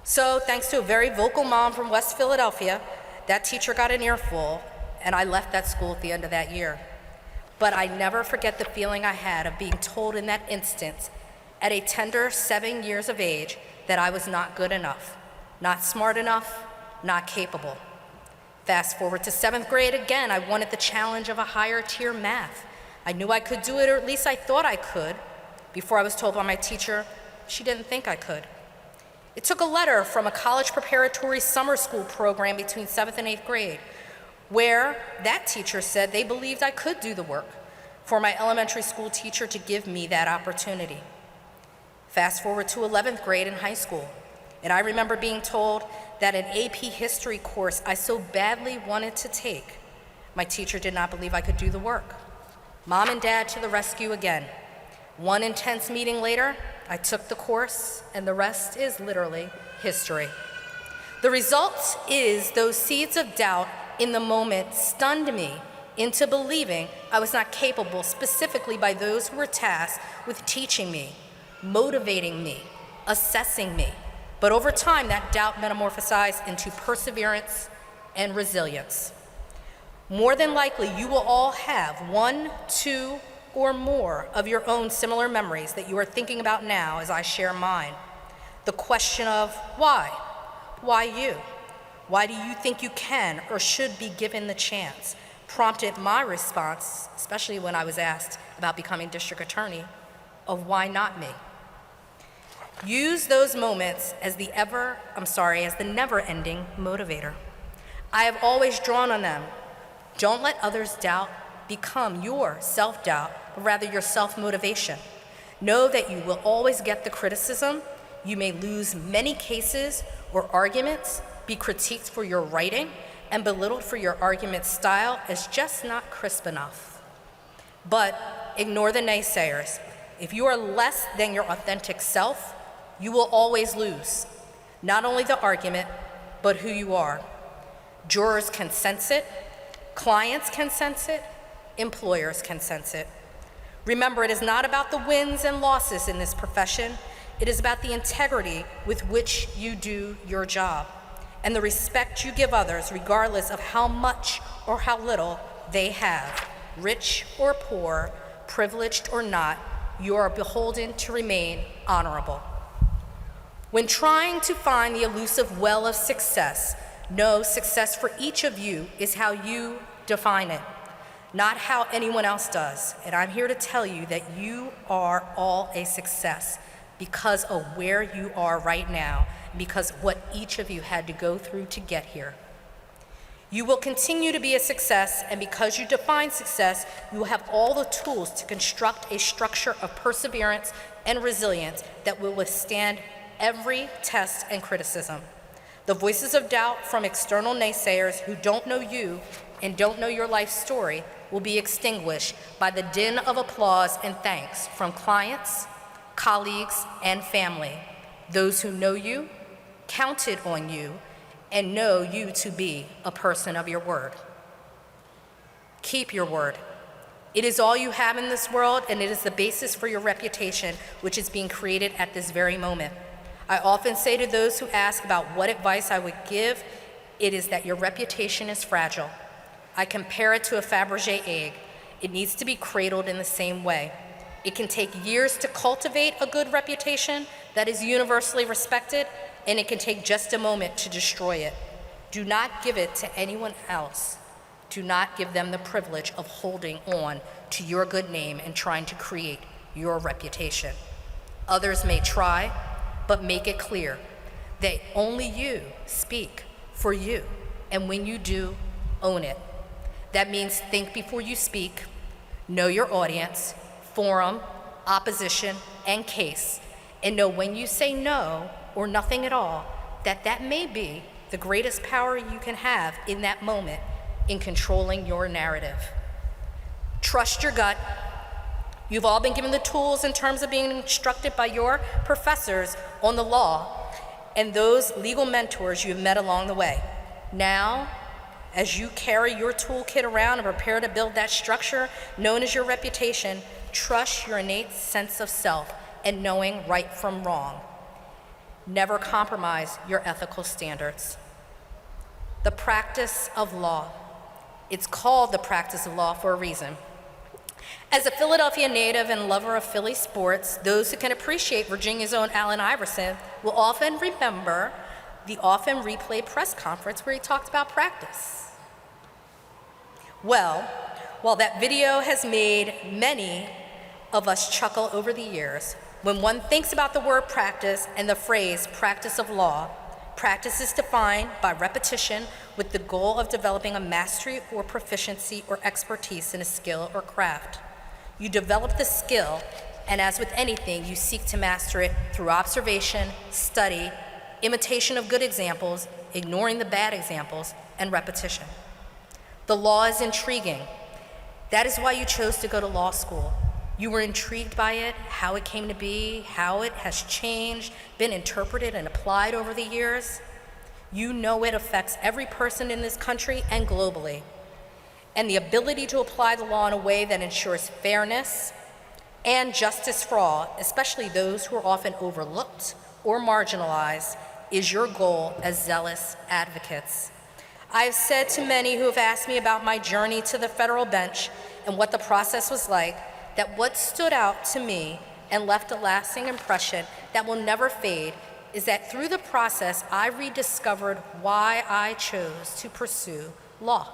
So thanks to a very vocal mom from West Philadelphia, that teacher got an earful, and I left that school at the end of that year. But I never forget the feeling I had of being told in that instance, at a tender 7 years of age, that I was not good enough, not smart enough, not capable. Fast forward to 7th grade again, I wanted the challenge of a higher tier math. I knew I could do it, or at least I thought I could, before I was told by my teacher she didn't think I could. It took a letter from a college preparatory summer school program between 7th and 8th grade, where that teacher said they believed I could do the work, for my elementary school teacher to give me that opportunity. Fast forward to 11th grade in high school, and I remember being told that an AP history course I so badly wanted to take, my teacher did not believe I could do the work. Mom and Dad to the rescue again. One intense meeting later, I took the course, and the rest is literally history. The result is those seeds of doubt in the moment stunned me into believing I was not capable, specifically by those who were tasked with teaching me, motivating me, assessing me. But over time, that doubt metamorphosized into perseverance and resilience. More than likely, you will all have 1, 2, or more of your own similar memories that you are thinking about now as I share mine. The question of why? Why you? Why do you think you can or should be given the chance? Prompted my response, especially when I was asked about becoming district attorney, of why not me? Use those moments as the never-ending motivator. I have always drawn on them. Don't let others' doubt become your self-doubt, but rather your self-motivation. Know that you will always get the criticism. You may lose many cases or arguments, be critiqued for your writing, and belittled for your argument style as just not crisp enough. But ignore the naysayers. If you are less than your authentic self, you will always lose. Not only the argument, but who you are. Jurors can sense it, clients can sense it, employers can sense it. Remember, it is not about the wins and losses in this profession. It is about the integrity with which you do your job and the respect you give others regardless of how much or how little they have. Rich or poor, privileged or not, you are beholden to remain honorable. When trying to find the elusive well of success, know success for each of you is how you define it, not how anyone else does. And I'm here to tell you that you are all a success because of where you are right now, because of what each of you had to go through to get here. You will continue to be a success, and because you define success, you will have all the tools to construct a structure of perseverance and resilience that will withstand every test and criticism. The voices of doubt from external naysayers who don't know you and don't know your life story will be extinguished by the din of applause and thanks from clients, colleagues, and family, those who know you, counted on you, and know you to be a person of your word. Keep your word. It is all you have in this world, and it is the basis for your reputation, which is being created at this very moment. I often say to those who ask about what advice I would give, it is that your reputation is fragile. I compare it to a Fabergé egg. It needs to be cradled in the same way. It can take years to cultivate a good reputation that is universally respected, and it can take just a moment to destroy it. Do not give it to anyone else. Do not give them the privilege of holding on to your good name and trying to create your reputation. Others may try, but make it clear that only you speak for you, and when you do, own it. That means think before you speak, know your audience, forum, opposition, and case, and know when you say no or nothing at all, that may be the greatest power you can have in that moment in controlling your narrative. Trust your gut. You've all been given the tools in terms of being instructed by your professors on the law and those legal mentors you've met along the way. Now, as you carry your toolkit around and prepare to build that structure known as your reputation, trust your innate sense of self and knowing right from wrong. Never compromise your ethical standards. The practice of law. It's called the practice of law for a reason. As a Philadelphia native and lover of Philly sports, those who can appreciate Virginia's own Allen Iverson will often remember the often replayed press conference where he talked about practice. Well, while that video has made many of us chuckle over the years, when one thinks about the word practice and the phrase practice of law, practice is defined by repetition with the goal of developing a mastery or proficiency or expertise in a skill or craft. You develop the skill, and as with anything, you seek to master it through observation, study, imitation of good examples, ignoring the bad examples, and repetition. The law is intriguing. That is why you chose to go to law school. You were intrigued by it, how it came to be, how it has changed, been interpreted and applied over the years. You know it affects every person in this country and globally. And the ability to apply the law in a way that ensures fairness and justice for all, especially those who are often overlooked or marginalized, is your goal as zealous advocates. I have said to many who have asked me about my journey to the federal bench and what the process was like, that what stood out to me and left a lasting impression that will never fade is that through the process, I rediscovered why I chose to pursue law.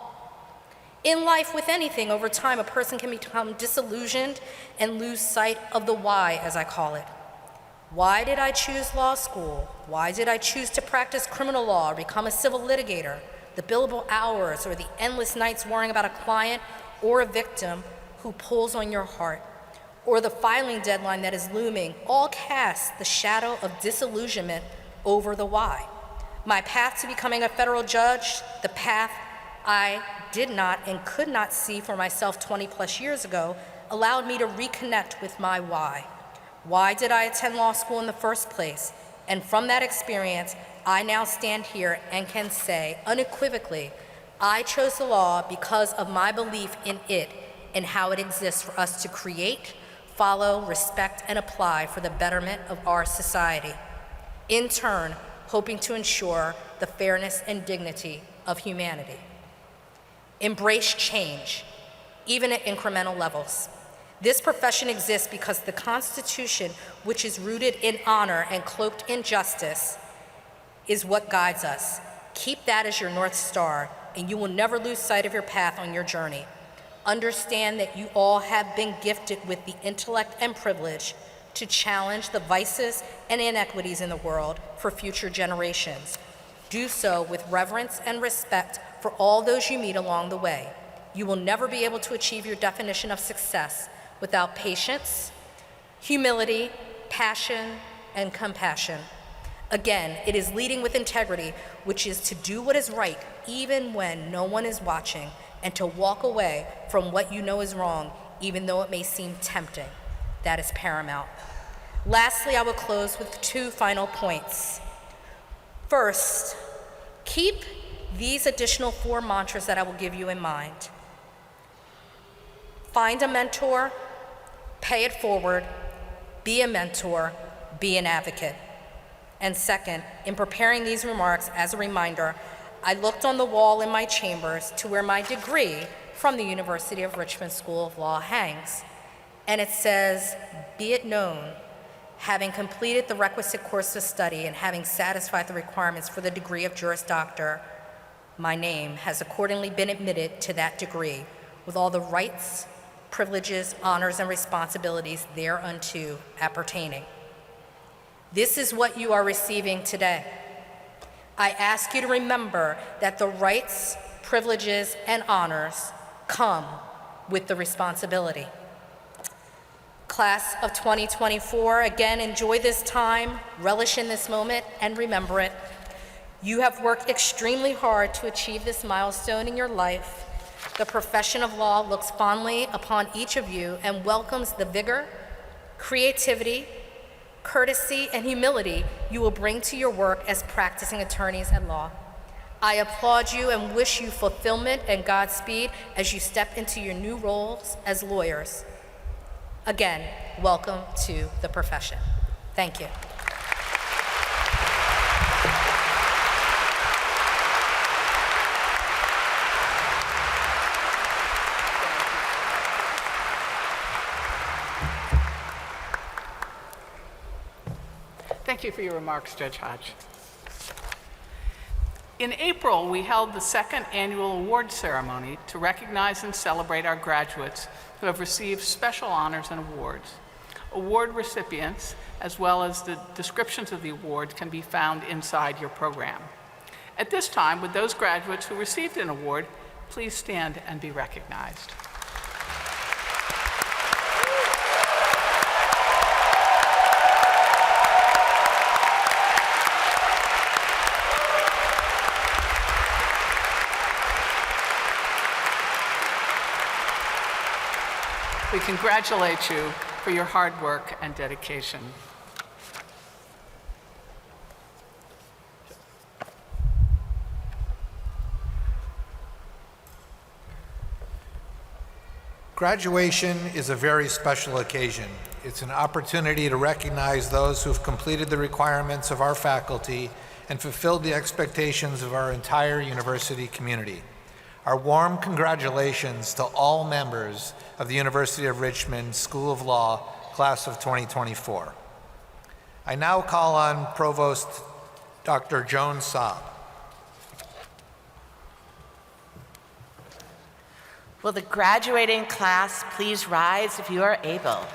In life, with anything, over time, a person can become disillusioned and lose sight of the why, as I call it. Why did I choose law school? Why did I choose to practice criminal law or become a civil litigator? the billable hours, or the endless nights worrying about a client or a victim who pulls on your heart, or the filing deadline that is looming, all cast the shadow of disillusionment over the why. My path to becoming a federal judge, the path I did not and could not see for myself 20 plus years ago, allowed me to reconnect with my why. Why did I attend law school in the first place? And from that experience, I now stand here and can say unequivocally, I chose the law because of my belief in it and how it exists for us to create, follow, respect, and apply for the betterment of our society. In turn, hoping to ensure the fairness and dignity of humanity. Embrace change, even at incremental levels. This profession exists because the Constitution, which is rooted in honor and cloaked in justice, is what guides us. Keep that as your North Star, and you will never lose sight of your path on your journey. Understand that you all have been gifted with the intellect and privilege to challenge the vices and inequities in the world for future generations. Do so with reverence and respect for all those you meet along the way. You will never be able to achieve your definition of success without patience, humility, passion, and compassion. Again, it is leading with integrity, which is to do what is right even when no one is watching, and to walk away from what you know is wrong, even though it may seem tempting. That is paramount. Lastly, I will close with 2 final points. First, keep these additional 4 mantras that I will give you in mind. Find a mentor, pay it forward, be a mentor, be an advocate. And second, in preparing these remarks as a reminder, I looked on the wall in my chambers to where my degree from the University of Richmond School of Law hangs. And it says, "Be it known, having completed the requisite course of study and having satisfied the requirements for the degree of Juris Doctor, my name has accordingly been admitted to that degree with all the rights, privileges, honors, and responsibilities thereunto appertaining." This is what you are receiving today. I ask you to remember that the rights, privileges, and honors come with the responsibility. Class of 2024, again, enjoy this time, relish in this moment, and remember it. You have worked extremely hard to achieve this milestone in your life. The profession of law looks fondly upon each of you and welcomes the vigor, creativity, courtesy, and humility you will bring to your work as practicing attorneys at law. I applaud you and wish you fulfillment and Godspeed as you step into your new roles as lawyers. Again, welcome to the profession. Thank you. Thank you for your remarks, Judge Hodge. In April, we held the 2nd annual award ceremony to recognize and celebrate our graduates who have received special honors and awards. Award recipients, as well as the descriptions of the awards, can be found inside your program. At this time, would those graduates who received an award please stand and be recognized? We congratulate you for your hard work and dedication. Graduation is a very special occasion. It's an opportunity to recognize those who have completed the requirements of our faculty and fulfilled the expectations of our entire university community. Our warm congratulations to all members of the University of Richmond School of Law, class of 2024. I now call on Provost Dr. Joan Saab. Will the graduating class please rise if you are able?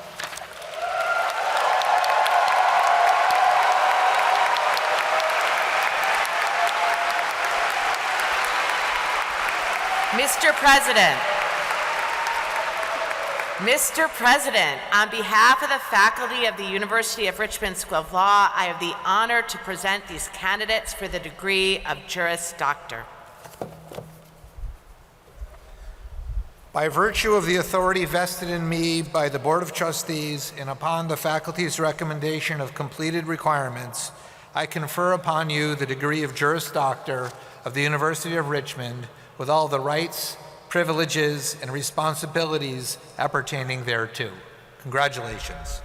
Mr. President, on behalf of the faculty of the University of Richmond School of Law, I have the honor to present these candidates for the degree of Juris Doctor. By virtue of the authority vested in me by the Board of Trustees and upon the faculty's recommendation of completed requirements, I confer upon you the degree of Juris Doctor of the University of Richmond with all the rights, privileges, and responsibilities appertaining thereto. Congratulations.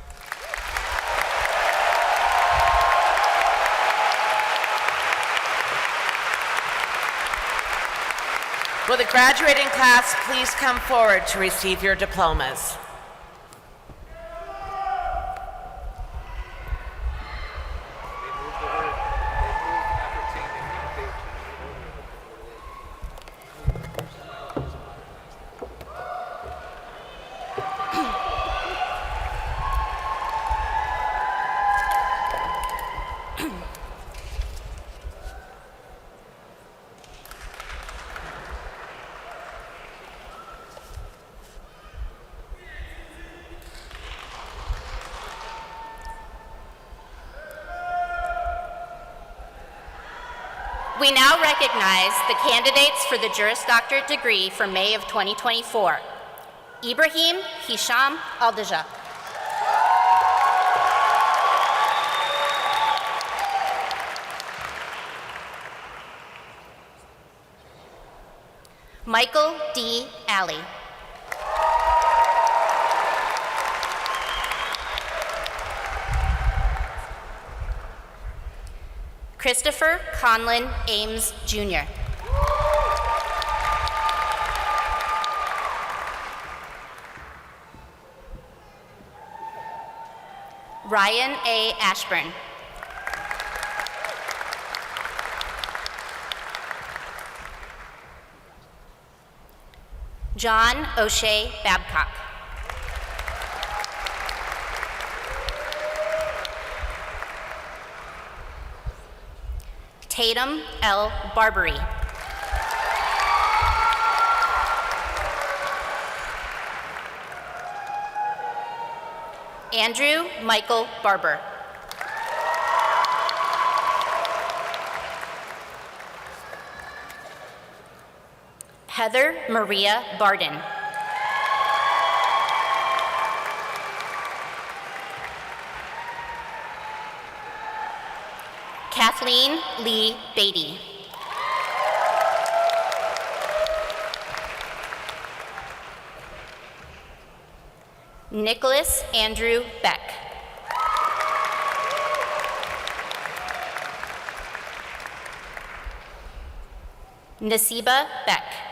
Will the graduating class please come forward to receive your diplomas? We now recognize the candidates for the Juris Doctorate degree for May of 2024. Ibrahim Hisham Aldeja. Michael D. Alley. Christopher Conlon Ames, Jr. Ryan A. Ashburn. John O'Shea Babcock. Tatum L. Barbary. Andrew Michael Barber. Heather Maria Barden. Kathleen Lee Beatty. Nicholas Andrew Beck. Nasiba Beck.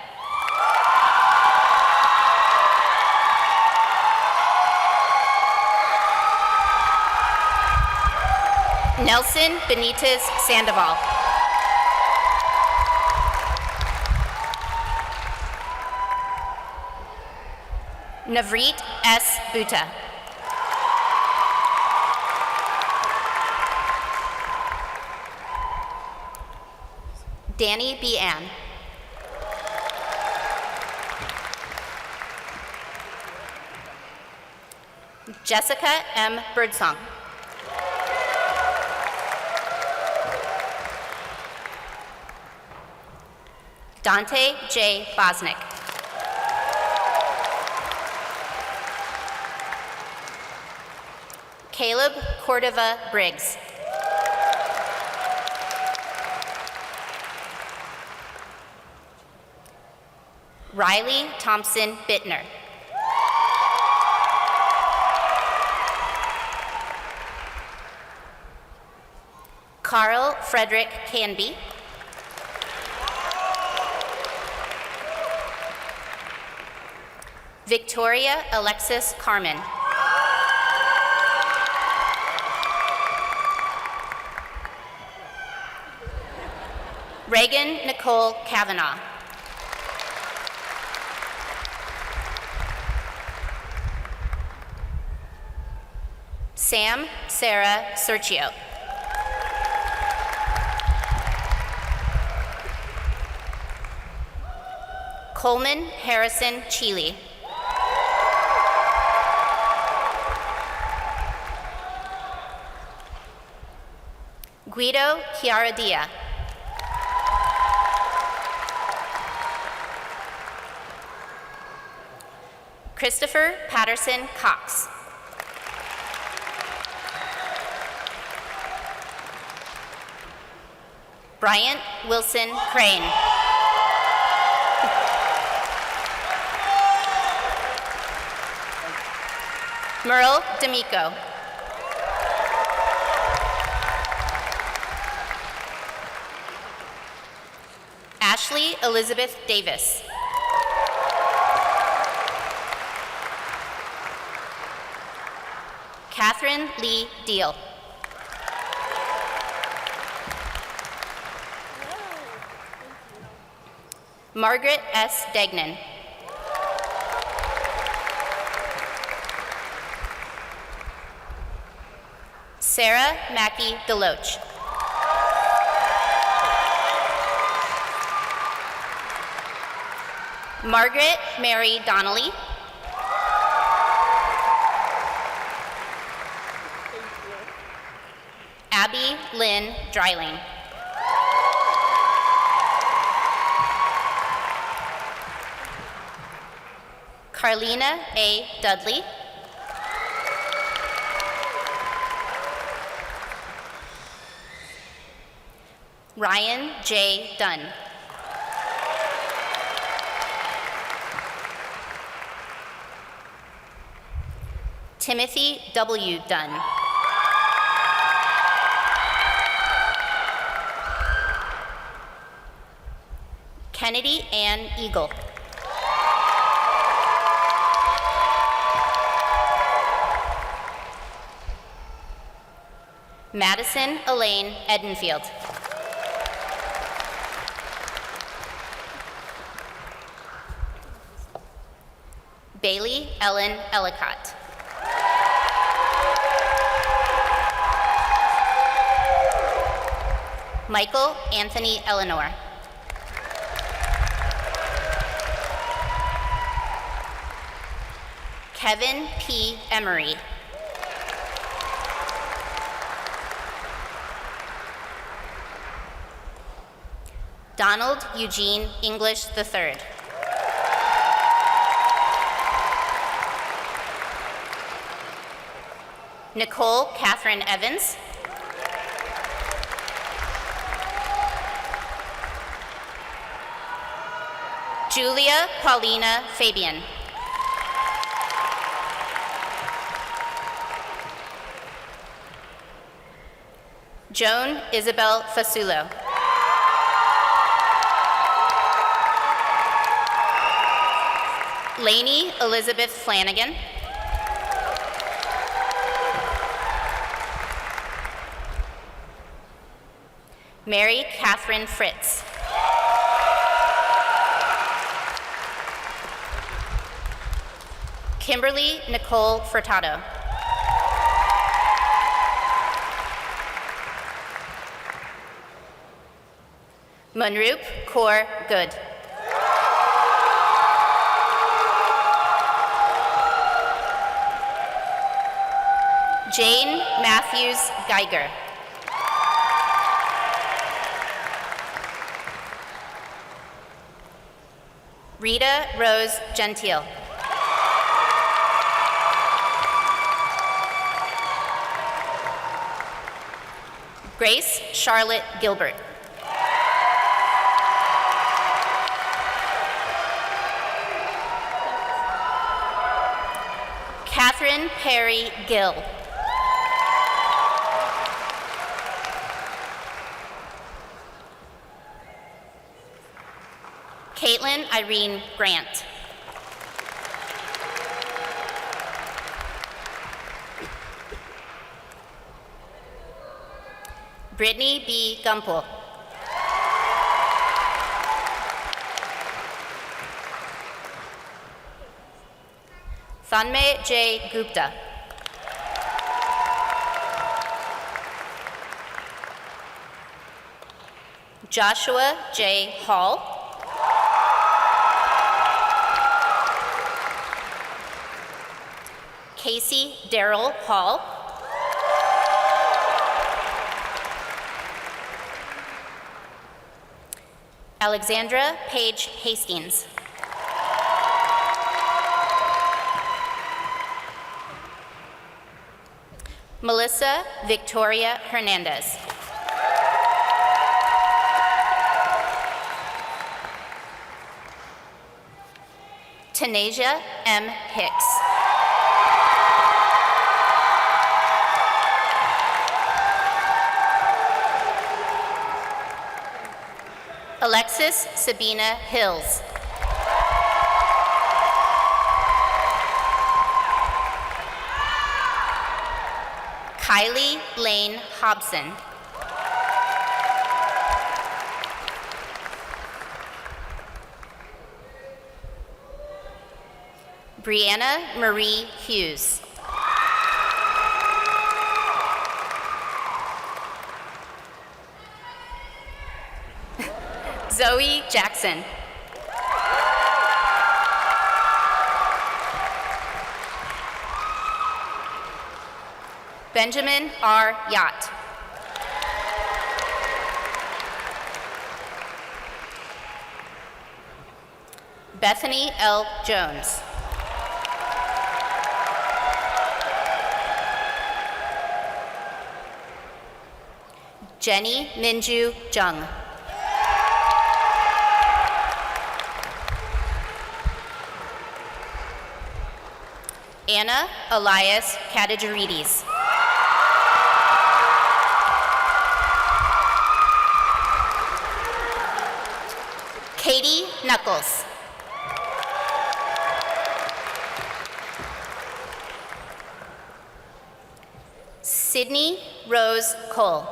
Nelson Benitez Sandoval. Navreet S. Bhuta. Danny B. Ann. Jessica M. Birdsong. Dante J. Bosnick. Caleb Cordova Briggs. Riley Thompson Bittner. Carl Frederick Canby. Victoria Alexis Carmen. Reagan Nicole Kavanaugh. Sam Sarah Sergio. Coleman Harrison Cheeley. Guido Chiaradia. Christopher Patterson Cox. Bryant Wilson Crane. Merle D'Amico. Ashley Elizabeth Davis. Catherine Lee Deal. Margaret S. Degnan. Sarah Mackey Deloach. Margaret Mary Donnelly. Abby Lynn Dreiling. Carlina A. Dudley. Ryan J. Dunn. Timothy W. Dunn. Kennedy Ann Eagle. Madison Elaine Edenfield. Bailey Ellen Ellicott. Michael Anthony Eleanor. Kevin P. Emery. Donald Eugene English III. Nicole Catherine Evans. Julia Paulina Fabian. Joan Isabel Fasulo. Lainey Elizabeth Flanagan. Mary Catherine Fritz. Kimberly Nicole Furtado. Munroop Kaur Good. Jane Matthews Geiger. Rita Rose Gentile. Grace Charlotte Gilbert. Catherine Perry Gill. Caitlin Irene Grant. Brittany B. Gumpel. Thanmay J. Gupta. Joshua J. Hall. Casey Darrell Hall. Alexandra Paige Hastings. Melissa Victoria Hernandez. Tanasia M. Hicks. Alexis Sabina Hills. Kylie Lane Hobson. Brianna Marie Hughes. Zoe Jackson. Benjamin R. Yacht. Bethany L. Jones. Jenny Minju Jung. Anna Elias Katagirides. Katie Knuckles. Sydney Rose Cole.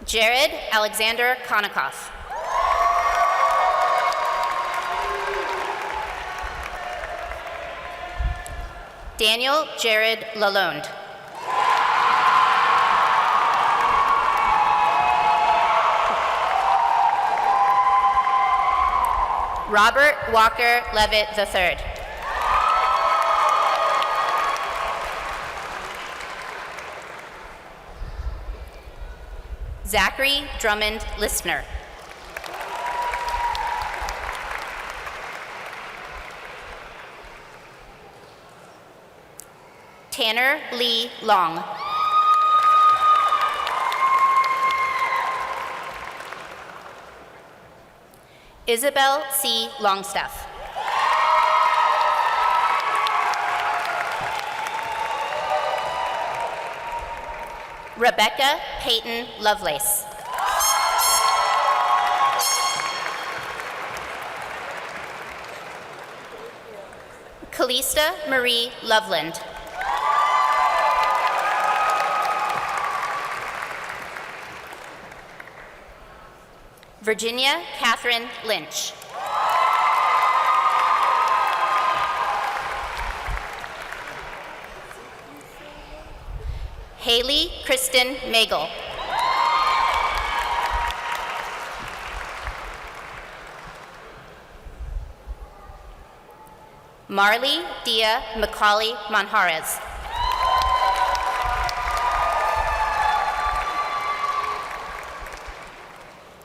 Jared Alexander Konikoff. Daniel Jared Lalonde. Robert Walker Levitt III. Zachary Drummond Listner. Tanner Lee Long. Isabel C. Longstaff. Rebecca Peyton Lovelace. Calista Marie Loveland. Virginia Catherine Lynch. Haley Kristen Magel. Marley Dia Macaulay Manjarez.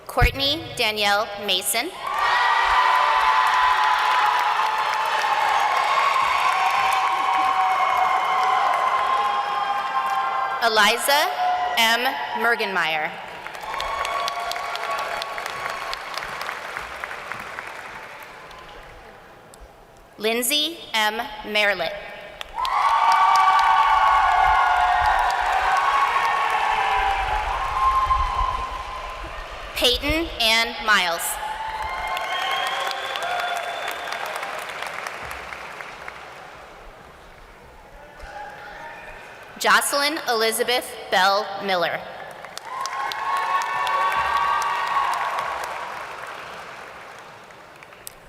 Courtney Danielle Mason. Eliza M. Mergenmeyer. Lindsay M. Merlitt. Peyton Ann Miles. Jocelyn Elizabeth Bell Miller.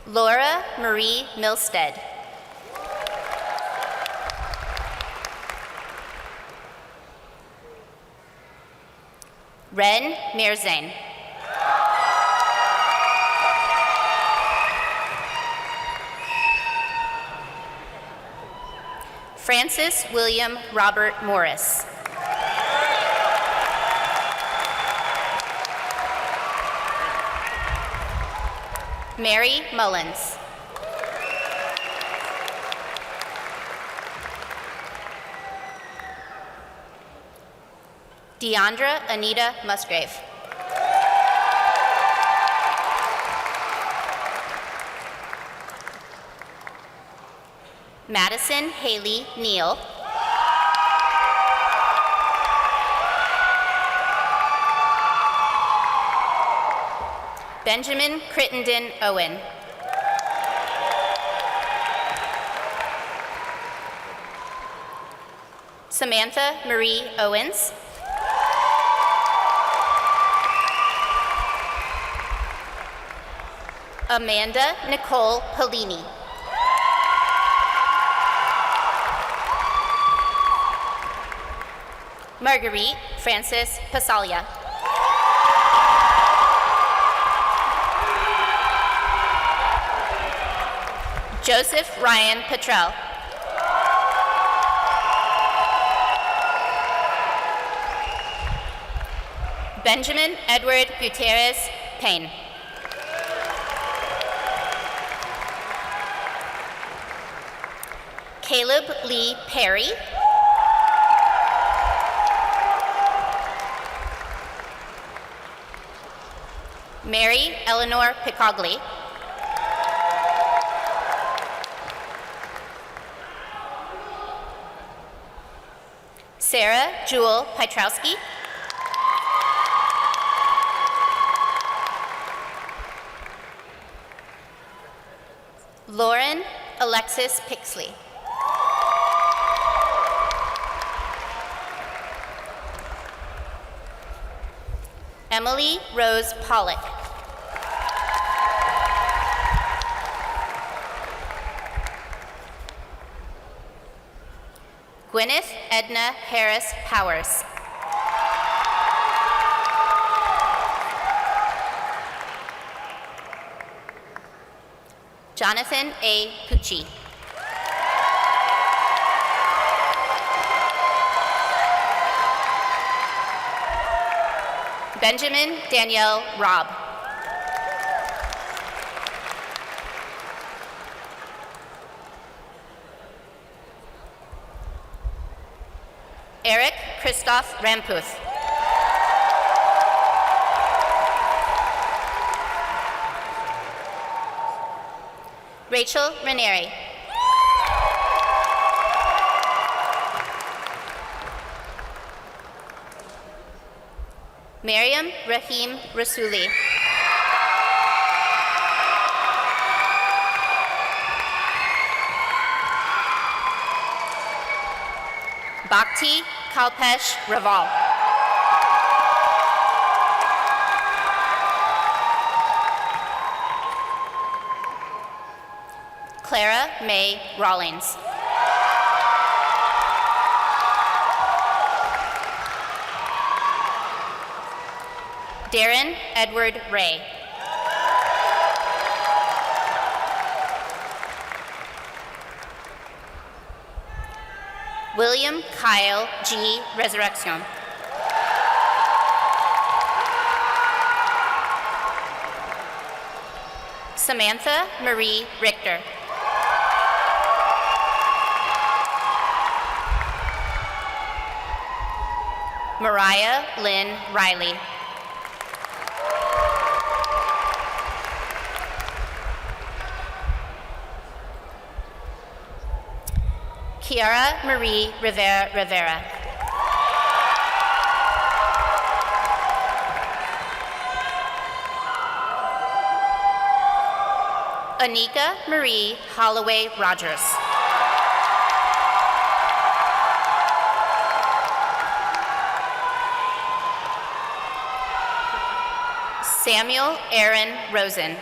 Laura Marie Milstead. Ren Mirzain. Francis William Robert Morris. Mary Mullins. Deandra Anita Musgrave. Madison Haley Neal. Benjamin Crittenden Owen. Samantha Marie Owens. Amanda Nicole Polini. Marguerite Frances Pasalia. Joseph Ryan Petrell. Benjamin Edward Gutierrez Payne. Caleb Lee Perry. Mary Eleanor Picogli. Sarah Jewel Pietrowski. Lauren Alexis Pixley. Emily Rose Pollock. Gwyneth Edna Harris Powers. Jonathan A. Pucci. Benjamin Danielle Robb. Eric Christoph Ramputh. Rachel Ranieri. Miriam Rahim Rasuli. Bhakti Kalpesh Raval. Clara May Rawlings. Darren Edward Ray. William Kyle G. Resurrection. Samantha Marie Richter. Mariah Lynn Riley. Kiara Marie Rivera Rivera. Anika Marie Holloway Rogers. Samuel Aaron Rosen.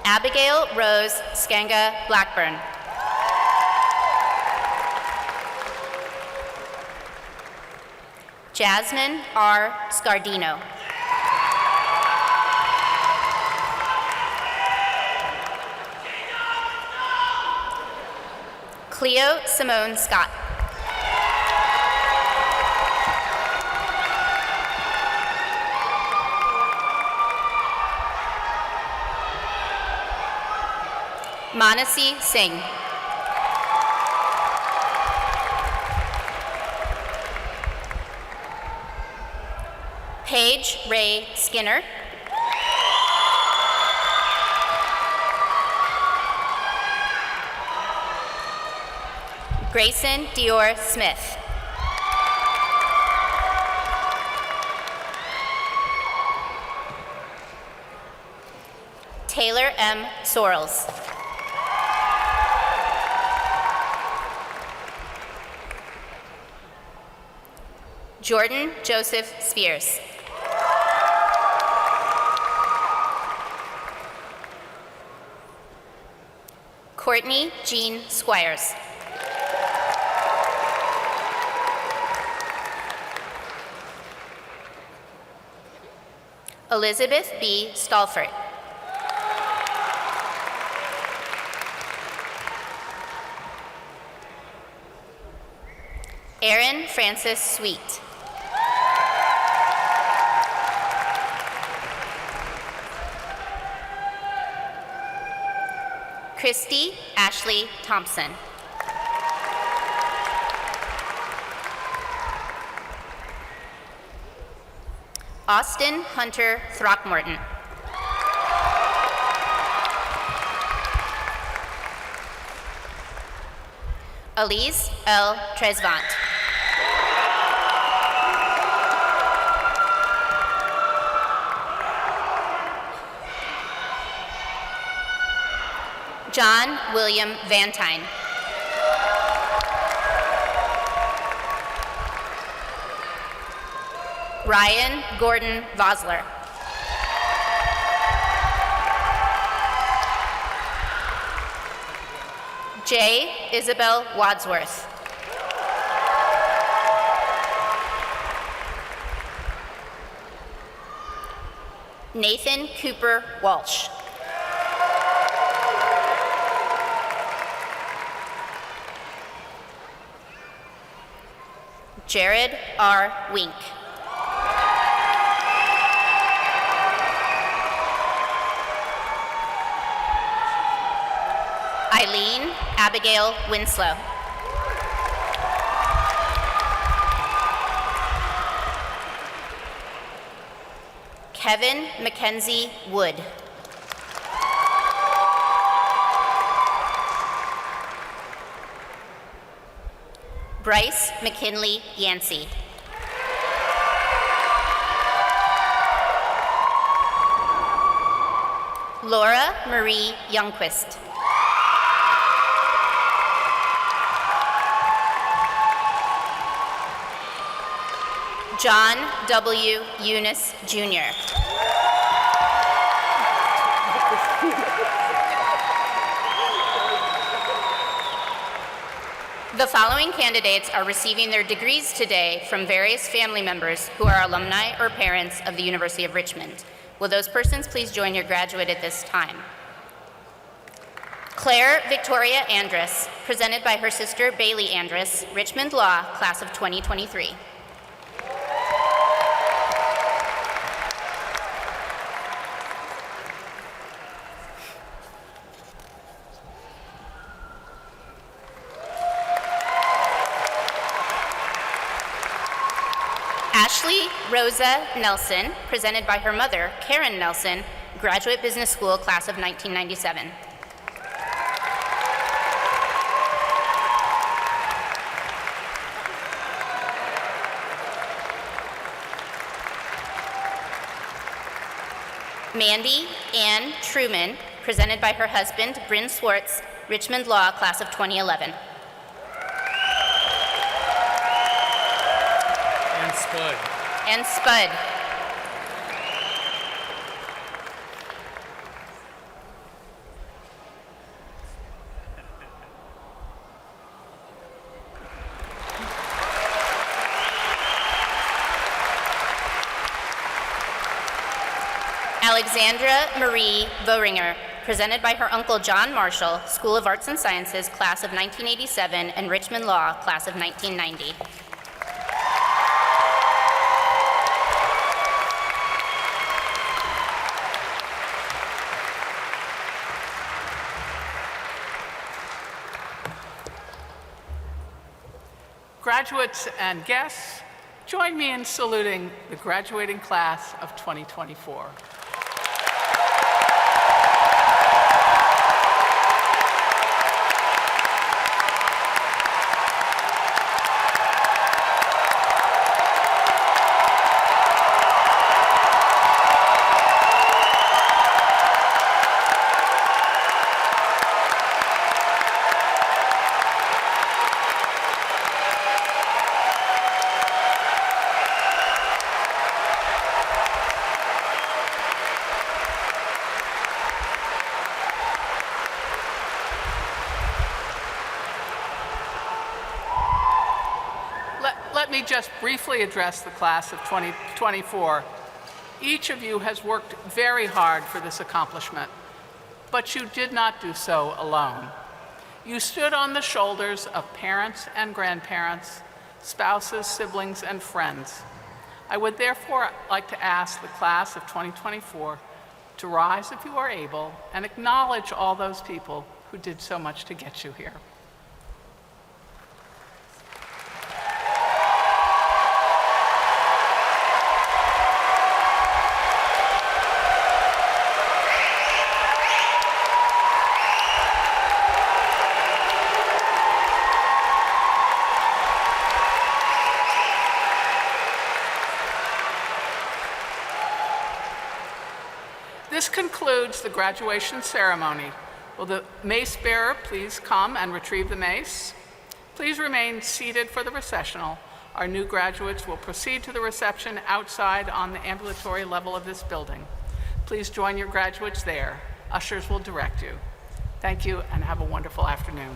Abigail Rose Skanga Blackburn. Jasmine R. Scardino. Cleo Simone Scott. Manasi Singh. Paige Ray Skinner. Grayson Dior Smith. Taylor M. Sorrells. Jordan Joseph Spears. Courtney Jean Squires. Elizabeth B. Stalfort. Erin Francis Sweet. Christy Ashley Thompson. Austin Hunter Throckmorton. Elise L. Tresvant. John William Vantine. Ryan Gordon Vosler. J. Isabel Wadsworth. Nathan Cooper Walsh. Jared R. Wink. Eileen Abigail Winslow. Kevin Mackenzie Wood. Bryce McKinley Yancey. Laura Marie Youngquist. John W. Eunice, Jr. The following candidates are receiving their degrees today from various family members who are alumni or parents of the University of Richmond. Will those persons please join your graduate at this time? Claire Victoria Andrus, presented by her sister Bailey Andrus, Richmond Law, class of 2023. Ashley Rosa Nelson, presented by her mother, Karen Nelson, Graduate Business School, class of 1997. Mandy Ann Truman, presented by her husband, Bryn Swartz, Richmond Law, class of 2011. And Spud. Alexandra Marie Boehringer, presented by her uncle John Marshall, School of Arts and Sciences, class of 1987, and Richmond Law, class of 1990. Graduates and guests, join me in saluting the graduating class of 2024. Let me just briefly address the class of 2024. Each of you has worked very hard for this accomplishment, but you did not do so alone. You stood on the shoulders of parents and grandparents, spouses, siblings, and friends. I would therefore like to ask the class of 2024 to rise if you are able and acknowledge all those people who did so much to get you here. This concludes the graduation ceremony. Will the mace bearer please come and retrieve the mace? Please remain seated for the recessional. Our new graduates will proceed to the reception outside on the ambulatory level of this building. Please join your graduates there. Ushers will direct you. Thank you and have a wonderful afternoon.